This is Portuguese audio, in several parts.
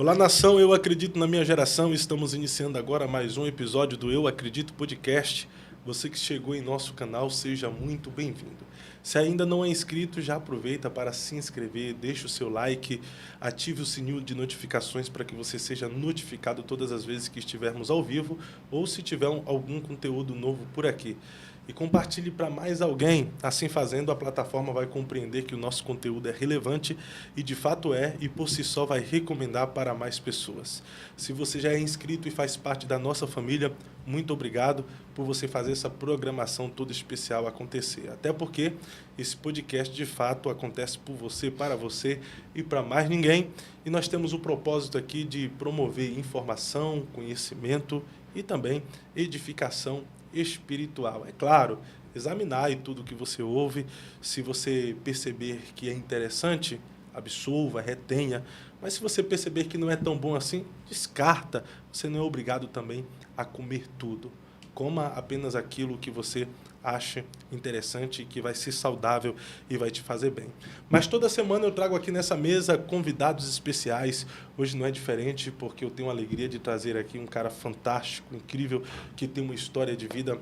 Olá, nação, eu acredito na minha geração. Estamos iniciando agora mais um episódio do Eu Acredito Podcast. Você que chegou em nosso canal, seja muito bem-vindo. Se ainda não é inscrito, já aproveita para se inscrever, deixe o seu like, ative o sininho de notificações para que você seja notificado todas as vezes que estivermos ao vivo ou se tiver algum conteúdo novo por aqui. E compartilhe para mais alguém. Assim fazendo, a plataforma vai compreender que o nosso conteúdo é relevante e de fato é, e por si só vai recomendar para mais pessoas. Se você já é inscrito e faz parte da nossa família, muito obrigado por você fazer essa programação toda especial acontecer. Até porque esse podcast de fato acontece por você, para você e para mais ninguém. E nós temos o propósito aqui de promover informação, conhecimento e também edificação espiritual. É claro, examinar tudo que você ouve, se você perceber que é interessante, absorva, retenha, mas se você perceber que não é tão bom assim, descarta. Você não é obrigado também a comer tudo. Coma apenas aquilo que você acha interessante, que vai ser saudável e vai te fazer bem. Mas toda semana eu trago aqui nessa mesa convidados especiais. Hoje não é diferente, porque eu tenho a alegria de trazer aqui um cara fantástico, incrível, que tem uma história de vida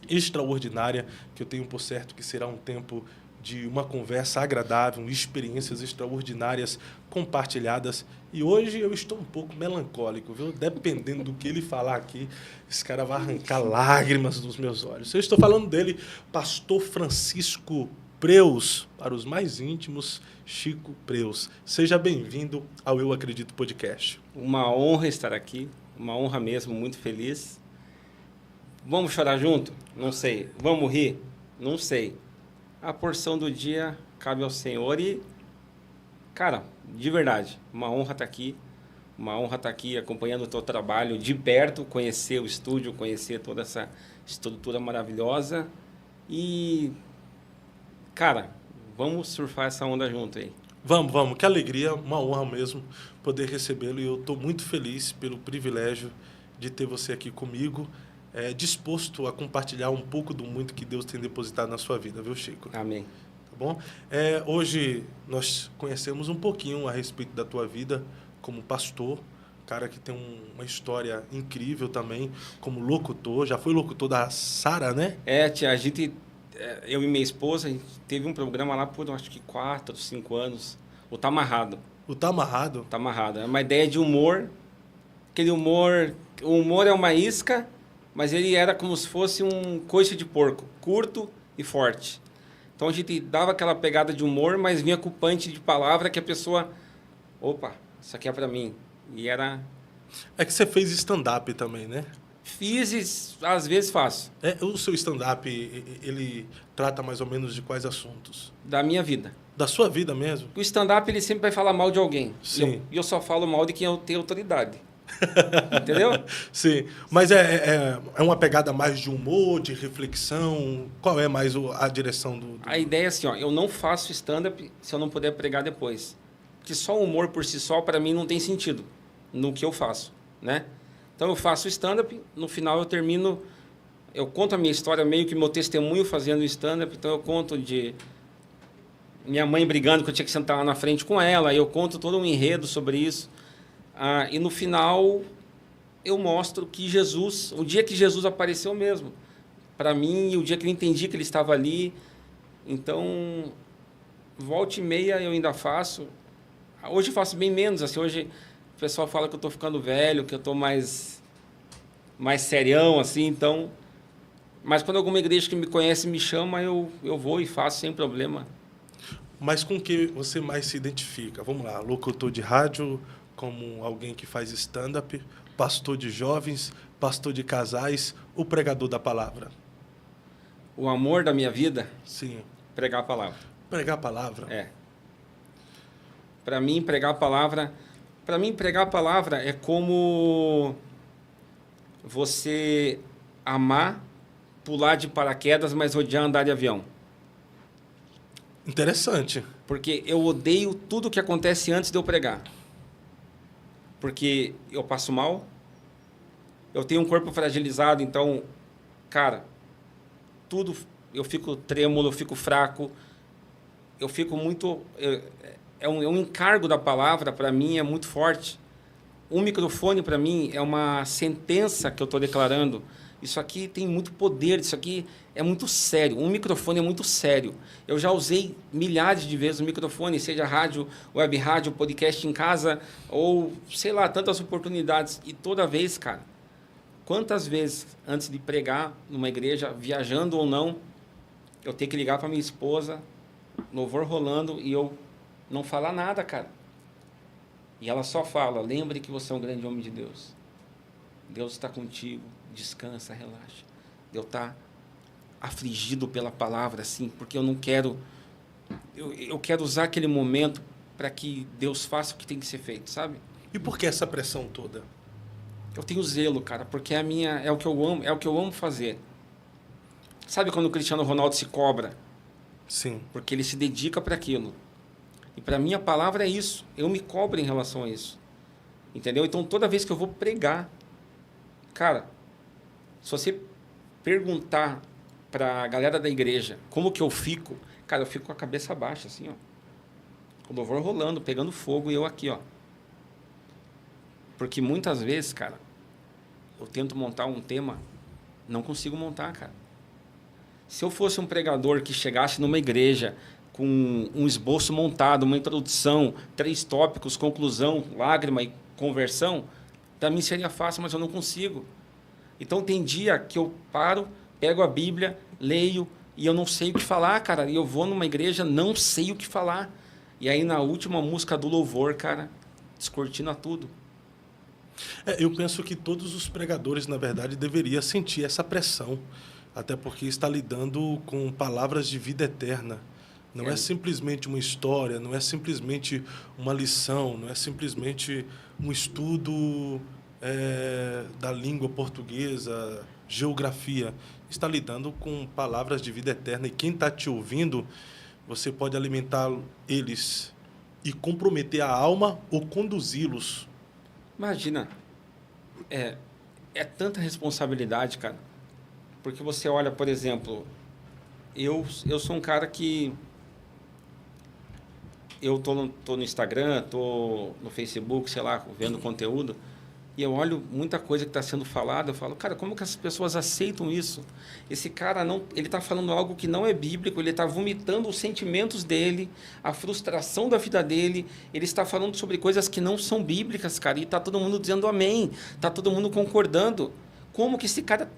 extraordinária, que eu tenho por certo que será um tempo de uma conversa agradável, experiências extraordinárias compartilhadas. E hoje eu estou um pouco melancólico, viu? Dependendo do que ele falar aqui, esse cara vai arrancar lágrimas dos meus olhos. Eu estou falando dele, Pastor Francisco Preus, para os mais íntimos, Chico Preus. Seja bem-vindo ao Eu Acredito Podcast. Uma honra estar aqui, uma honra mesmo, muito feliz. Vamos chorar junto? Não sei. Vamos rir? Não sei. A porção do dia cabe ao Senhor e, cara, de verdade, uma honra estar aqui. Uma honra estar aqui acompanhando o teu trabalho de perto, conhecer o estúdio, conhecer toda essa estrutura maravilhosa. E, cara, vamos surfar essa onda junto aí. Vamos. Que alegria, uma honra mesmo poder recebê-lo. E eu estou muito feliz pelo privilégio de ter você aqui comigo. Disposto a compartilhar um pouco do muito que Deus tem depositado na sua vida, viu, Chico? Amém. Tá bom? Hoje nós conhecemos um pouquinho a respeito da tua vida como pastor, cara que tem uma história incrível também, como locutor, já foi locutor da Sara, né? Tia, a gente, eu e minha esposa, a gente teve um programa lá por, acho que 4, 5 anos, o Tá Amarrado. O Tá Amarrado? Tá Amarrado. É uma ideia de humor, aquele humor, o humor é uma isca, mas ele era como se fosse um coice de porco, curto e forte. Então a gente dava aquela pegada de humor, mas vinha com o punch de palavra que a pessoa... Opa, isso aqui é pra mim. E era... É que você fez stand-up também, né? Fiz e às vezes faço. O seu stand-up, ele trata mais ou menos de quais assuntos? Da minha vida. Da sua vida mesmo? O stand-up, ele sempre vai falar mal de alguém. Sim. E eu só falo mal de quem eu tenho autoridade. Entendeu? Sim, mas é uma pegada mais de humor, de reflexão? Qual é mais a direção do... A ideia é assim, ó, eu não faço stand-up se eu não puder pregar depois. Porque só o humor por si só, para mim, não tem sentido no que eu faço, né? Então eu faço stand-up, no final eu termino, eu conto a minha história, meio que meu testemunho fazendo stand-up, então eu conto de minha mãe brigando que eu tinha que sentar lá na frente com ela, eu conto todo um enredo sobre isso. E no final, eu mostro que Jesus, o dia que Jesus apareceu mesmo, para mim, o dia que eu entendi que ele estava ali. Então, volta e meia eu ainda faço. Hoje eu faço bem menos. Assim, hoje o pessoal fala que eu estou ficando velho, que eu estou mais serião, assim. Então, mas quando alguma igreja que me conhece me chama, eu vou e faço sem problema. Mas com que você mais se identifica? Vamos lá, locutor de rádio... como alguém que faz stand-up, pastor de jovens, pastor de casais, o pregador da palavra? O amor da minha vida? Sim. Pregar a palavra. Pregar a palavra? Para mim, pregar a palavra é como você amar, pular de paraquedas, mas odiar andar de avião. Interessante. Porque eu odeio tudo que acontece antes de eu pregar. Porque eu passo mal, eu tenho um corpo fragilizado, então, cara, tudo, eu fico trêmulo, eu fico fraco, eu fico muito... É um encargo da palavra, para mim, é muito forte. um microfone, para mim, é uma sentença que eu estou declarando. Isso aqui tem muito poder, isso aqui é muito sério. Um microfone é muito sério. Eu já usei milhares de vezes o microfone, seja rádio, web rádio, podcast em casa, ou, sei lá, tantas oportunidades. E toda vez, cara, quantas vezes, antes de pregar numa igreja, viajando ou não, eu tenho que ligar para minha esposa, louvor rolando, e eu não falar nada, cara. E ela só fala, lembre que você é um grande homem de Deus. Deus está contigo, descansa, relaxa. Eu estar afligido pela palavra, assim, porque eu não quero... Eu quero usar aquele momento para que Deus faça o que tem que ser feito, sabe? E por que essa pressão toda? Eu tenho zelo, cara, porque é o que eu amo, é o que eu amo fazer. Sabe quando o Cristiano Ronaldo se cobra? Sim. Porque ele se dedica para aquilo. E para mim a palavra é isso. Eu me cobro em relação a isso. Entendeu? Então toda vez que eu vou pregar, cara, se você perguntar para a galera da igreja como que eu fico, cara, eu fico com a cabeça baixa, assim, ó. O louvor rolando, pegando fogo e eu aqui, ó. Porque muitas vezes, cara, eu tento montar um tema, não consigo montar, cara. Se eu fosse um pregador que chegasse numa igreja com um esboço montado, uma introdução, 3 tópicos, conclusão, lágrima e conversão, para mim seria fácil, mas eu não consigo. Então tem dia que eu paro, pego a Bíblia, leio e eu não sei o que falar, cara. E eu vou numa igreja, não sei o que falar. E aí na última música do louvor, cara, descortina tudo. Eu penso que todos os pregadores, na verdade, deveriam sentir essa pressão, até porque está lidando com palavras de vida eterna. Não é simplesmente uma história, não é simplesmente uma lição, não é simplesmente um estudo da língua portuguesa, geografia. Está lidando com palavras de vida eterna e quem está te ouvindo, você pode alimentar eles e comprometer a alma ou conduzi-los. Imagina, é tanta responsabilidade, cara. Porque você olha, por exemplo, eu sou um cara que... Eu tô no Instagram, tô no Facebook, sei lá, vendo conteúdo, e eu olho muita coisa que está sendo falada, eu falo, cara, como que as pessoas aceitam isso? Esse cara, ele está falando algo que não é bíblico, ele está vomitando os sentimentos dele, a frustração da vida dele, ele está falando sobre coisas que não são bíblicas, cara, e está todo mundo dizendo amém, está todo mundo concordando. Como que esse cara...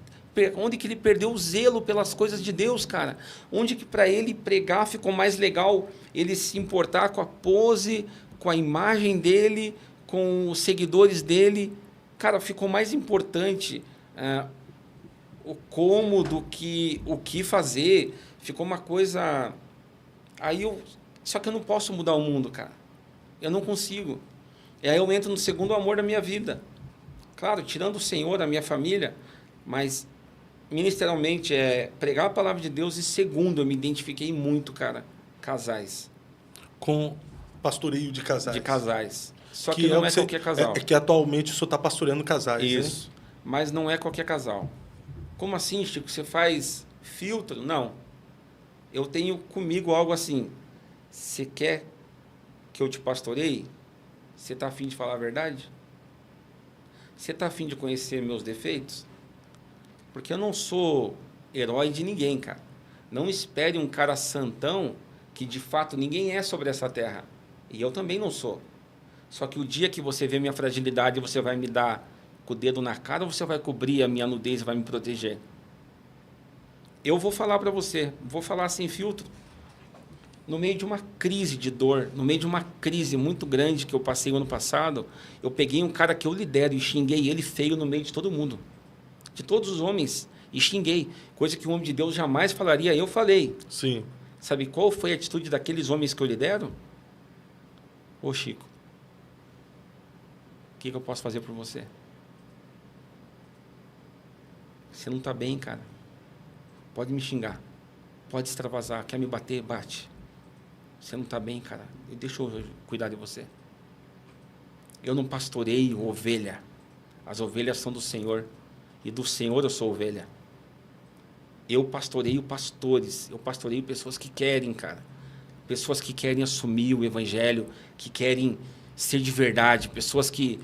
Onde que ele perdeu o zelo pelas coisas de Deus, cara? Onde que para ele pregar ficou mais legal ele se importar com a pose, com a imagem dele, com os seguidores dele? Cara, ficou mais importante o como do que o que fazer. Ficou uma coisa... Só que eu não posso mudar o mundo, cara. Eu não consigo. E aí eu entro no segundo amor da minha vida. Claro, tirando o Senhor, a minha família, mas... ministerialmente, pregar a palavra de Deus. E segundo, eu me identifiquei muito, cara, casais. Com pastoreio de casais. De casais. Só que não é qualquer casal. É que atualmente o senhor está pastoreando casais. Isso. Hein? Mas não é qualquer casal. Como assim, Chico? Você faz filtro? Não. Eu tenho comigo algo assim. Você quer que eu te pastoreie? Você está afim de falar a verdade? Você está afim de conhecer meus defeitos? Porque eu não sou herói de ninguém, cara. Não espere um cara santão que, de fato, ninguém é sobre essa terra. E eu também não sou. Só que o dia que você vê minha fragilidade, você vai me dar com o dedo na cara ou você vai cobrir a minha nudez e vai me proteger? Eu vou falar para você, vou falar sem filtro. No meio de uma crise de dor, no meio de uma crise muito grande que eu passei ano passado, eu peguei um cara que eu lidero e xinguei ele feio no meio de todo mundo. De todos os homens, e xinguei. Coisa que um homem de Deus jamais falaria, eu falei. Sim. Sabe qual foi a atitude daqueles homens que eu lidero? Ô Chico, o que eu posso fazer por você? Você não está bem, cara. Pode me xingar. Pode extravasar. Quer me bater? Bate. Você não está bem, cara. Deixa eu cuidar de você. Eu não pastoreio ovelha. As ovelhas são do Senhor. E do Senhor eu sou ovelha. Eu pastoreio pastores. Eu pastoreio pessoas que querem, cara. Pessoas que querem assumir o evangelho, que querem ser de verdade. Pessoas que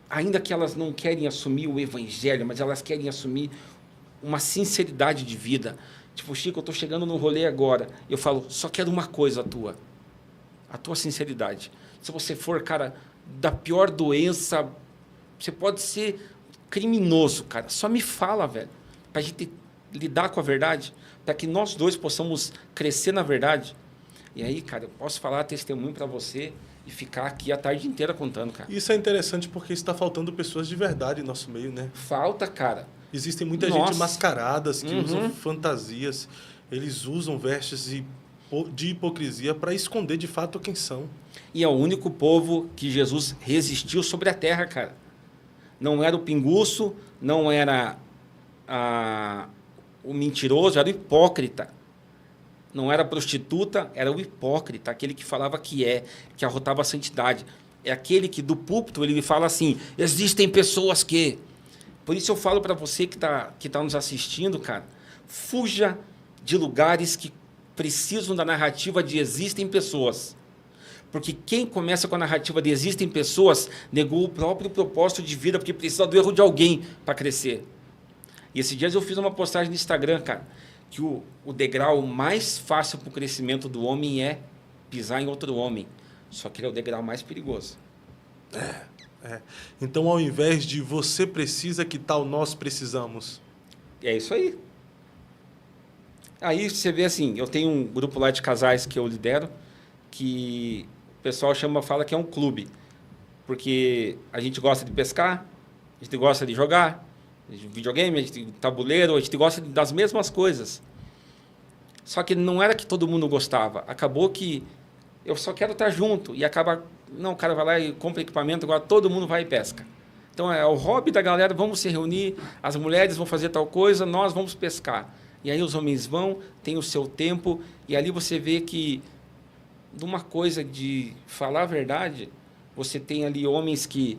ainda que elas não querem assumir o evangelho, mas elas querem assumir uma sinceridade de vida. Tipo, Chico, eu estou chegando no rolê agora. Eu falo, só quero uma coisa a tua sinceridade. Se você for, cara, da pior doença, você pode ser criminoso, cara. Só me fala, velho, para a gente lidar com a verdade, para que nós dois possamos crescer na verdade. E aí, cara, eu posso falar testemunho para você e ficar aqui a tarde inteira contando, cara. Isso é interessante porque está faltando pessoas de verdade em nosso meio, né? Falta, cara. Existem muita gente mascaradas que usam fantasias. Eles usam vestes de hipocrisia para esconder de fato quem são. E é o único povo que Jesus resistiu sobre a terra, cara. Não era o pinguço, não era o mentiroso, era o hipócrita. Não era a prostituta, era o hipócrita, aquele que falava que arrotava a santidade. É aquele que do púlpito ele fala assim, existem pessoas que... Por isso eu falo para você que tá nos assistindo, cara, fuja de lugares que precisam da narrativa de existem pessoas. Porque quem começa com a narrativa de existem pessoas, negou o próprio propósito de vida, porque precisa do erro de alguém para crescer. E esses dias eu fiz uma postagem no Instagram, cara, que o degrau mais fácil para o crescimento do homem é pisar em outro homem. Só que ele é o degrau mais perigoso. Então, ao invés de você precisa, que tal nós precisamos? É isso aí. Aí você vê assim, eu tenho um grupo lá de casais que eu lidero, que o pessoal fala que é um clube. Porque a gente gosta de pescar, a gente gosta de jogar, videogame, a gente tabuleiro, a gente gosta das mesmas coisas. Só que não era que todo mundo gostava. Acabou que eu só quero estar junto. E acaba... Não, o cara vai lá e compra equipamento, agora todo mundo vai e pesca. Então, é o hobby da galera, vamos se reunir, as mulheres vão fazer tal coisa, nós vamos pescar. E aí os homens vão, tem o seu tempo, e ali você vê que, de uma coisa de falar a verdade, você tem ali homens que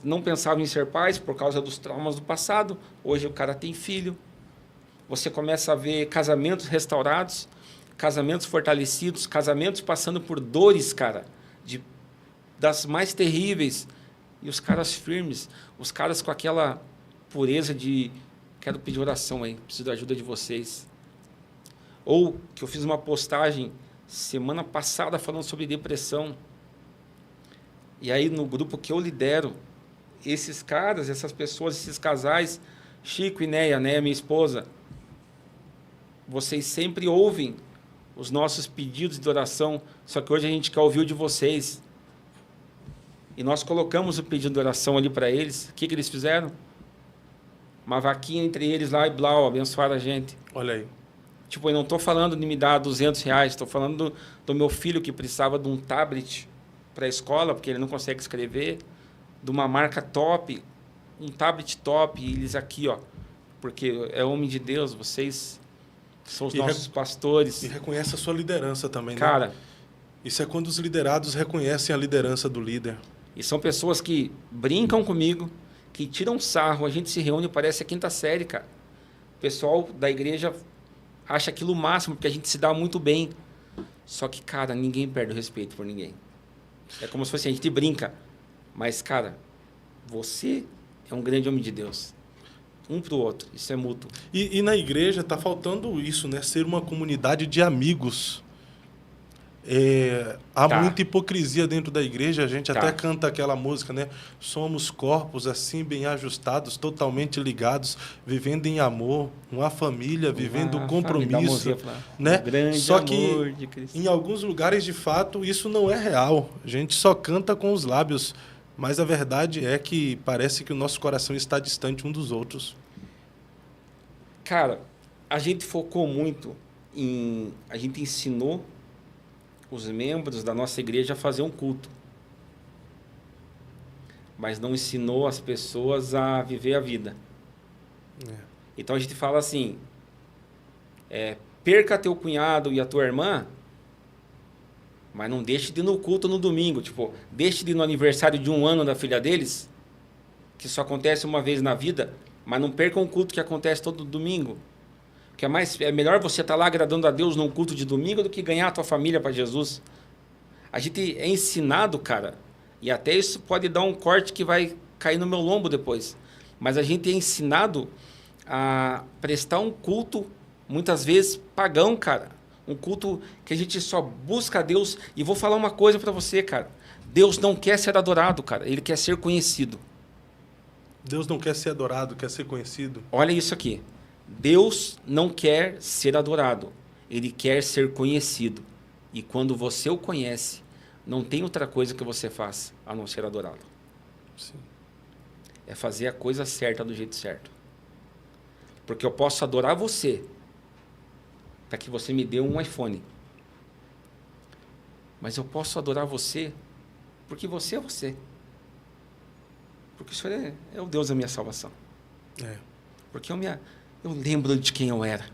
não pensavam em ser pais por causa dos traumas do passado, hoje o cara tem filho. Você começa a ver casamentos restaurados, casamentos fortalecidos, casamentos passando por dores, cara, das mais terríveis, e os caras firmes, os caras com aquela pureza de quero pedir oração aí, preciso da ajuda de vocês. Ou que eu fiz uma postagem semana passada falando sobre depressão, e aí no grupo que eu lidero, esses caras, essas pessoas, esses casais, Chico e Neia, minha esposa, vocês sempre ouvem os nossos pedidos de oração, só que hoje a gente quer ouvir o de vocês. E nós colocamos o pedido de oração ali para eles. O que eles fizeram? Uma vaquinha entre eles lá e blau, abençoaram a gente. Olha aí. Tipo, eu não estou falando de me dar R$200, estou falando do meu filho que precisava de um tablet para a escola, porque ele não consegue escrever, de uma marca top, um tablet top, e eles aqui, ó, porque é homem de Deus, vocês são os nossos pastores. E reconhece a sua liderança também, cara, né? Isso é quando os liderados reconhecem a liderança do líder. E são pessoas que brincam comigo, que tiram sarro, a gente se reúne, parece a quinta série, cara. O pessoal da igreja acha aquilo o máximo, porque a gente se dá muito bem. Só que, cara, ninguém perde o respeito por ninguém. É como se fosse a gente brinca. Mas, cara, você é um grande homem de Deus. Um para o outro, isso é mútuo. E na igreja está faltando isso, né? Ser uma comunidade de amigos. Há muita hipocrisia dentro da igreja, a gente até canta aquela música, né? Somos corpos assim bem ajustados, totalmente ligados, vivendo em amor, uma família, vivendo compromisso, né? Só que em alguns lugares, de fato, isso não é real. A gente só canta com os lábios, mas a verdade é que parece que o nosso coração está distante um dos outros. Cara, a gente focou muito a gente ensinou os membros da nossa igreja a fazer um culto, mas não ensinou as pessoas a viver a vida. Então a gente fala assim, perca teu cunhado e a tua irmã, mas não deixe de ir no culto no domingo, tipo, deixe de ir no aniversário de 1 ano da filha deles, que só acontece uma vez na vida, mas não perca um culto que acontece todo domingo. Porque é melhor você estar lá agradando a Deus num culto de domingo do que ganhar a tua família para Jesus. A gente é ensinado, cara, E até isso pode dar um corte que vai cair no meu lombo depois. Mas a gente é ensinado a prestar um culto, muitas vezes, pagão, cara. Um culto que a gente só busca a Deus. E vou falar uma coisa para você, cara. Deus não quer ser adorado, cara. Ele quer ser conhecido. Deus não quer ser adorado, quer ser conhecido. Olha isso aqui. Deus não quer ser adorado. Ele quer ser conhecido. E quando você o conhece, não tem outra coisa que você faça a não ser adorá-lo. Sim. É fazer a coisa certa do jeito certo. Porque eu posso adorar você para que você me dê um iPhone. Mas eu posso adorar você porque você é você. Porque o Senhor é o Deus da minha salvação. É. Porque eu lembro de quem eu era.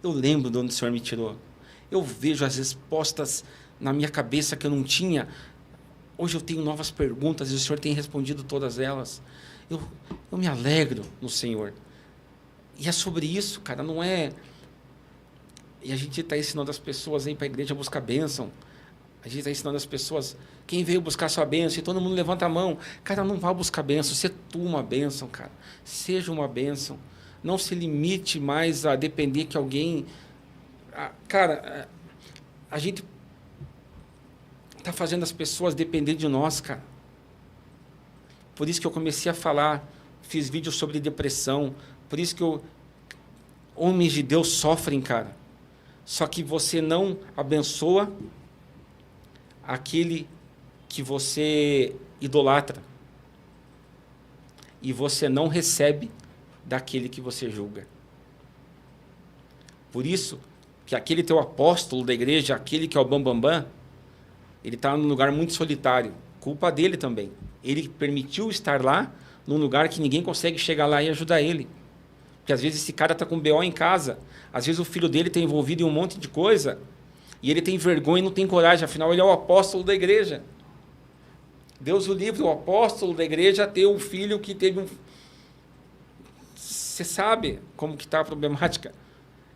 Eu lembro de onde o Senhor me tirou. Eu vejo as respostas na minha cabeça que eu não tinha. Hoje eu tenho novas perguntas e o Senhor tem respondido todas elas. Eu me alegro no Senhor. E é sobre isso, cara, não é... E a gente está ensinando as pessoas a ir para a igreja buscar bênção. A gente está ensinando as pessoas, quem veio buscar sua bênção, e todo mundo levanta a mão. Cara, não vá buscar bênção, seja tu uma bênção, cara. Seja uma bênção. Não se limite mais a depender que alguém... Cara, a gente está fazendo as pessoas depender de nós, cara. Por isso que eu comecei a falar, fiz vídeos sobre depressão, por isso que homens de Deus sofrem, cara. Só que você não abençoa aquele que você idolatra. E você não recebe daquele que você julga. Por isso que aquele teu apóstolo da igreja, aquele que é o bambambam, ele está num lugar muito solitário. Culpa dele também. Ele permitiu estar lá, num lugar que ninguém consegue chegar lá e ajudar ele. Porque às vezes esse cara está com BO em casa, às vezes o filho dele está envolvido em um monte de coisa, e ele tem vergonha e não tem coragem, afinal ele é o apóstolo da igreja. Deus o livre, o apóstolo da igreja ter um filho que teve um... Você sabe como que está a problemática.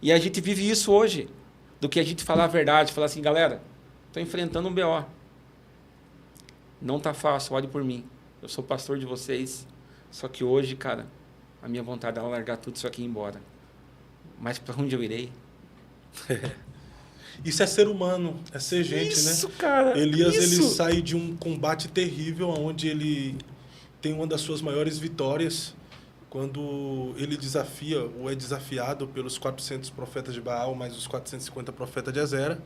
E a gente vive isso hoje, do que a gente falar a verdade, falar assim, galera, estou enfrentando um BO. Não está fácil, olhe por mim. Eu sou pastor de vocês, só que hoje, cara, a minha vontade é largar tudo isso aqui e ir embora. Mas para onde eu irei? Isso é ser humano, é ser gente, isso, né? Cara, Elias, isso. ele sai de um combate terrível, onde ele tem uma das suas maiores vitórias, quando ele desafia, ou é desafiado pelos 400 profetas de Baal, mais os 450 profetas de Azera.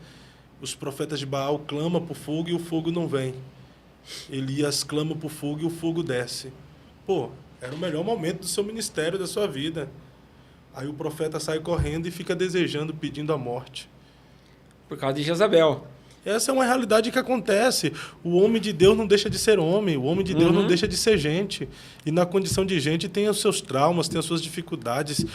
Os profetas de Baal clamam por fogo e o fogo não vem. Elias clama por fogo e o fogo desce. Pô, era o melhor momento do seu ministério, da sua vida. Aí o profeta sai correndo e fica desejando, pedindo a morte. Por causa de Jezabel. Essa é uma realidade que acontece. O homem de Deus não deixa de ser homem. O homem de Deus não deixa de ser gente. E na condição de gente tem os seus traumas, tem as suas dificuldades,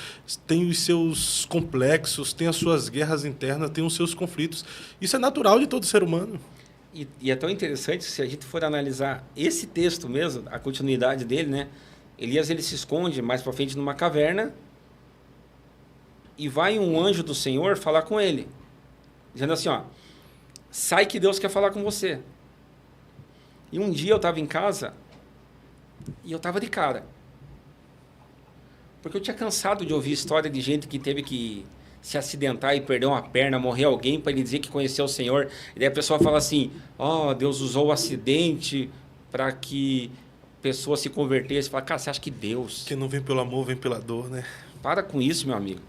tem os seus complexos, tem as suas guerras internas, tem os seus conflitos. Isso é natural de todo ser humano. E é tão interessante, se a gente for analisar esse texto mesmo, a continuidade dele, né? Elias, ele se esconde mais para frente numa caverna e vai um anjo do Senhor falar com ele, dizendo assim, ó, sai que Deus quer falar com você. E um dia eu estava em casa e eu estava de cara. Porque eu tinha cansado de ouvir história de gente que teve que se acidentar e perder uma perna, morrer alguém para ele dizer que conheceu o Senhor. E daí a pessoa fala assim, Deus usou o acidente para que a pessoa se convertesse. Fala, cara, você acha que Deus... Quem não vem pelo amor, vem pela dor, né? Para com isso, meu amigo.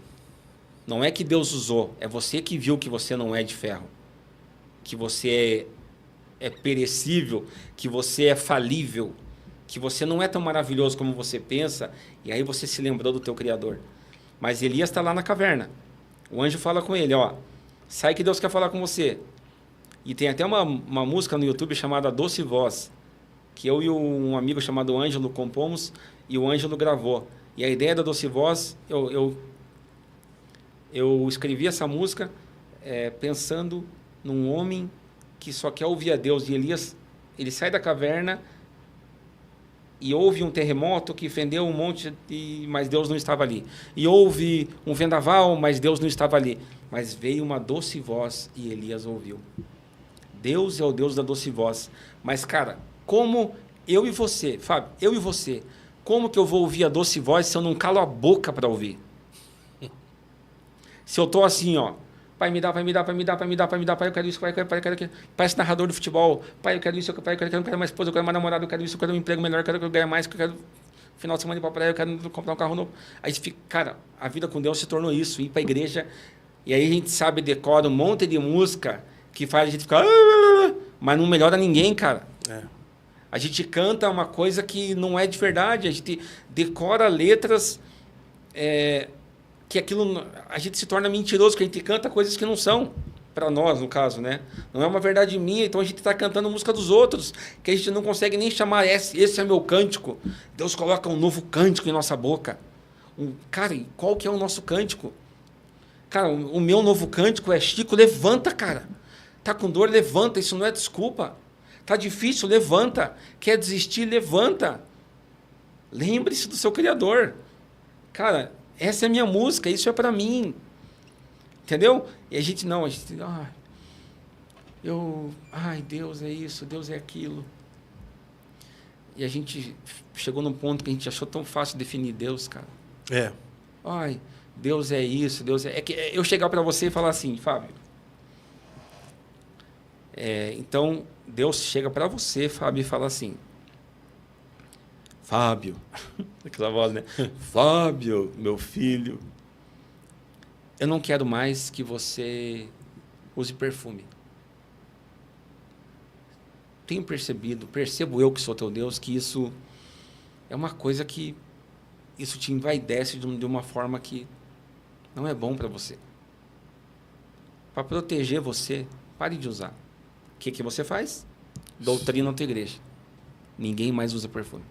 Não é que Deus usou, é você que viu que você não é de ferro. Que você é perecível, que você é falível, que você não é tão maravilhoso como você pensa, e aí você se lembrou do teu Criador. Mas Elias está lá na caverna. O anjo fala com ele, sai que Deus quer falar com você. E tem até uma música no YouTube chamada Doce Voz, que eu e um amigo chamado Ângelo compomos, e o Ângelo gravou. E a ideia da Doce Voz, eu escrevi essa música pensando num homem que só quer ouvir a Deus. E Elias, ele sai da caverna e houve um terremoto que fendeu um monte, mas Deus não estava ali. E houve um vendaval, mas Deus não estava ali. Mas veio uma doce voz e Elias ouviu. Deus é o Deus da doce voz. Mas, cara, como eu e você, Fábio, eu e você, como que eu vou ouvir a doce voz se eu não calo a boca para ouvir? Se eu tô assim, ó, pai, me dá, pai, me dá, pai, me dá, pai, me dá, pai, me dá, pai, eu quero isso, pai, eu quero aquilo. Parece narrador de futebol. Pai, eu quero isso, pai, eu quero mais esposa, eu quero mais namorado, eu quero isso, eu quero um emprego melhor, eu quero ganhar mais, eu quero final de semana ir pra praia, eu quero comprar um carro novo. Aí fica, cara, a vida com Deus se tornou isso, ir pra igreja, e aí a gente sabe, decora um monte de música que faz a gente ficar, mas não melhora ninguém, cara. É. A gente canta uma coisa que não é de verdade, a gente decora letras... que aquilo a gente se torna mentiroso, que a gente canta coisas que não são para nós, no caso, né? Não é uma verdade minha, então a gente está cantando música dos outros, que a gente não consegue nem chamar esse é meu cântico. Deus coloca um novo cântico em nossa boca. Cara, e qual que é o nosso cântico? Cara, o meu novo cântico é Chico, levanta, cara. Tá com dor, levanta, isso não é desculpa. Tá difícil, levanta. Quer desistir, levanta. Lembre-se do seu Criador. Cara, essa é a minha música, isso é para mim. Entendeu? E a gente não, ai, Deus é isso, Deus é aquilo. E a gente chegou num ponto que a gente achou tão fácil definir Deus, cara. É. Ai, Deus é isso, Deus é... É que eu chegar para você e falar assim, Fábio. Então, Deus chega para você, Fábio, e fala assim, Fábio, aquela voz, né? Fábio, meu filho, eu não quero mais que você use perfume. Percebo eu que sou teu Deus, que isso é uma coisa que isso te envaidece de uma forma que não é bom para você. Para proteger você, pare de usar. O que você faz? Doutrina na tua igreja. Ninguém mais usa perfume.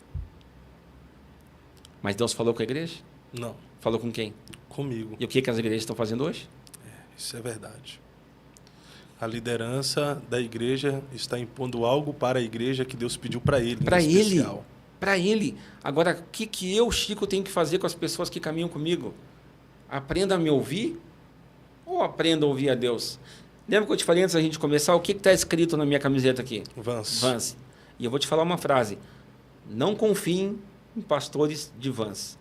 Mas Deus falou com a igreja? Não. Falou com quem? Comigo. E o que as igrejas estão fazendo hoje? Isso é verdade. A liderança da igreja está impondo algo para a igreja que Deus pediu para ele. Para ele. Para ele. Agora, o que eu, Chico, tenho que fazer com as pessoas que caminham comigo? Aprenda a me ouvir ou aprenda a ouvir a Deus? Lembra que eu te falei antes da gente começar? O que está escrito na minha camiseta aqui? Vans. E eu vou te falar uma frase. Não confiem em pastores de vans.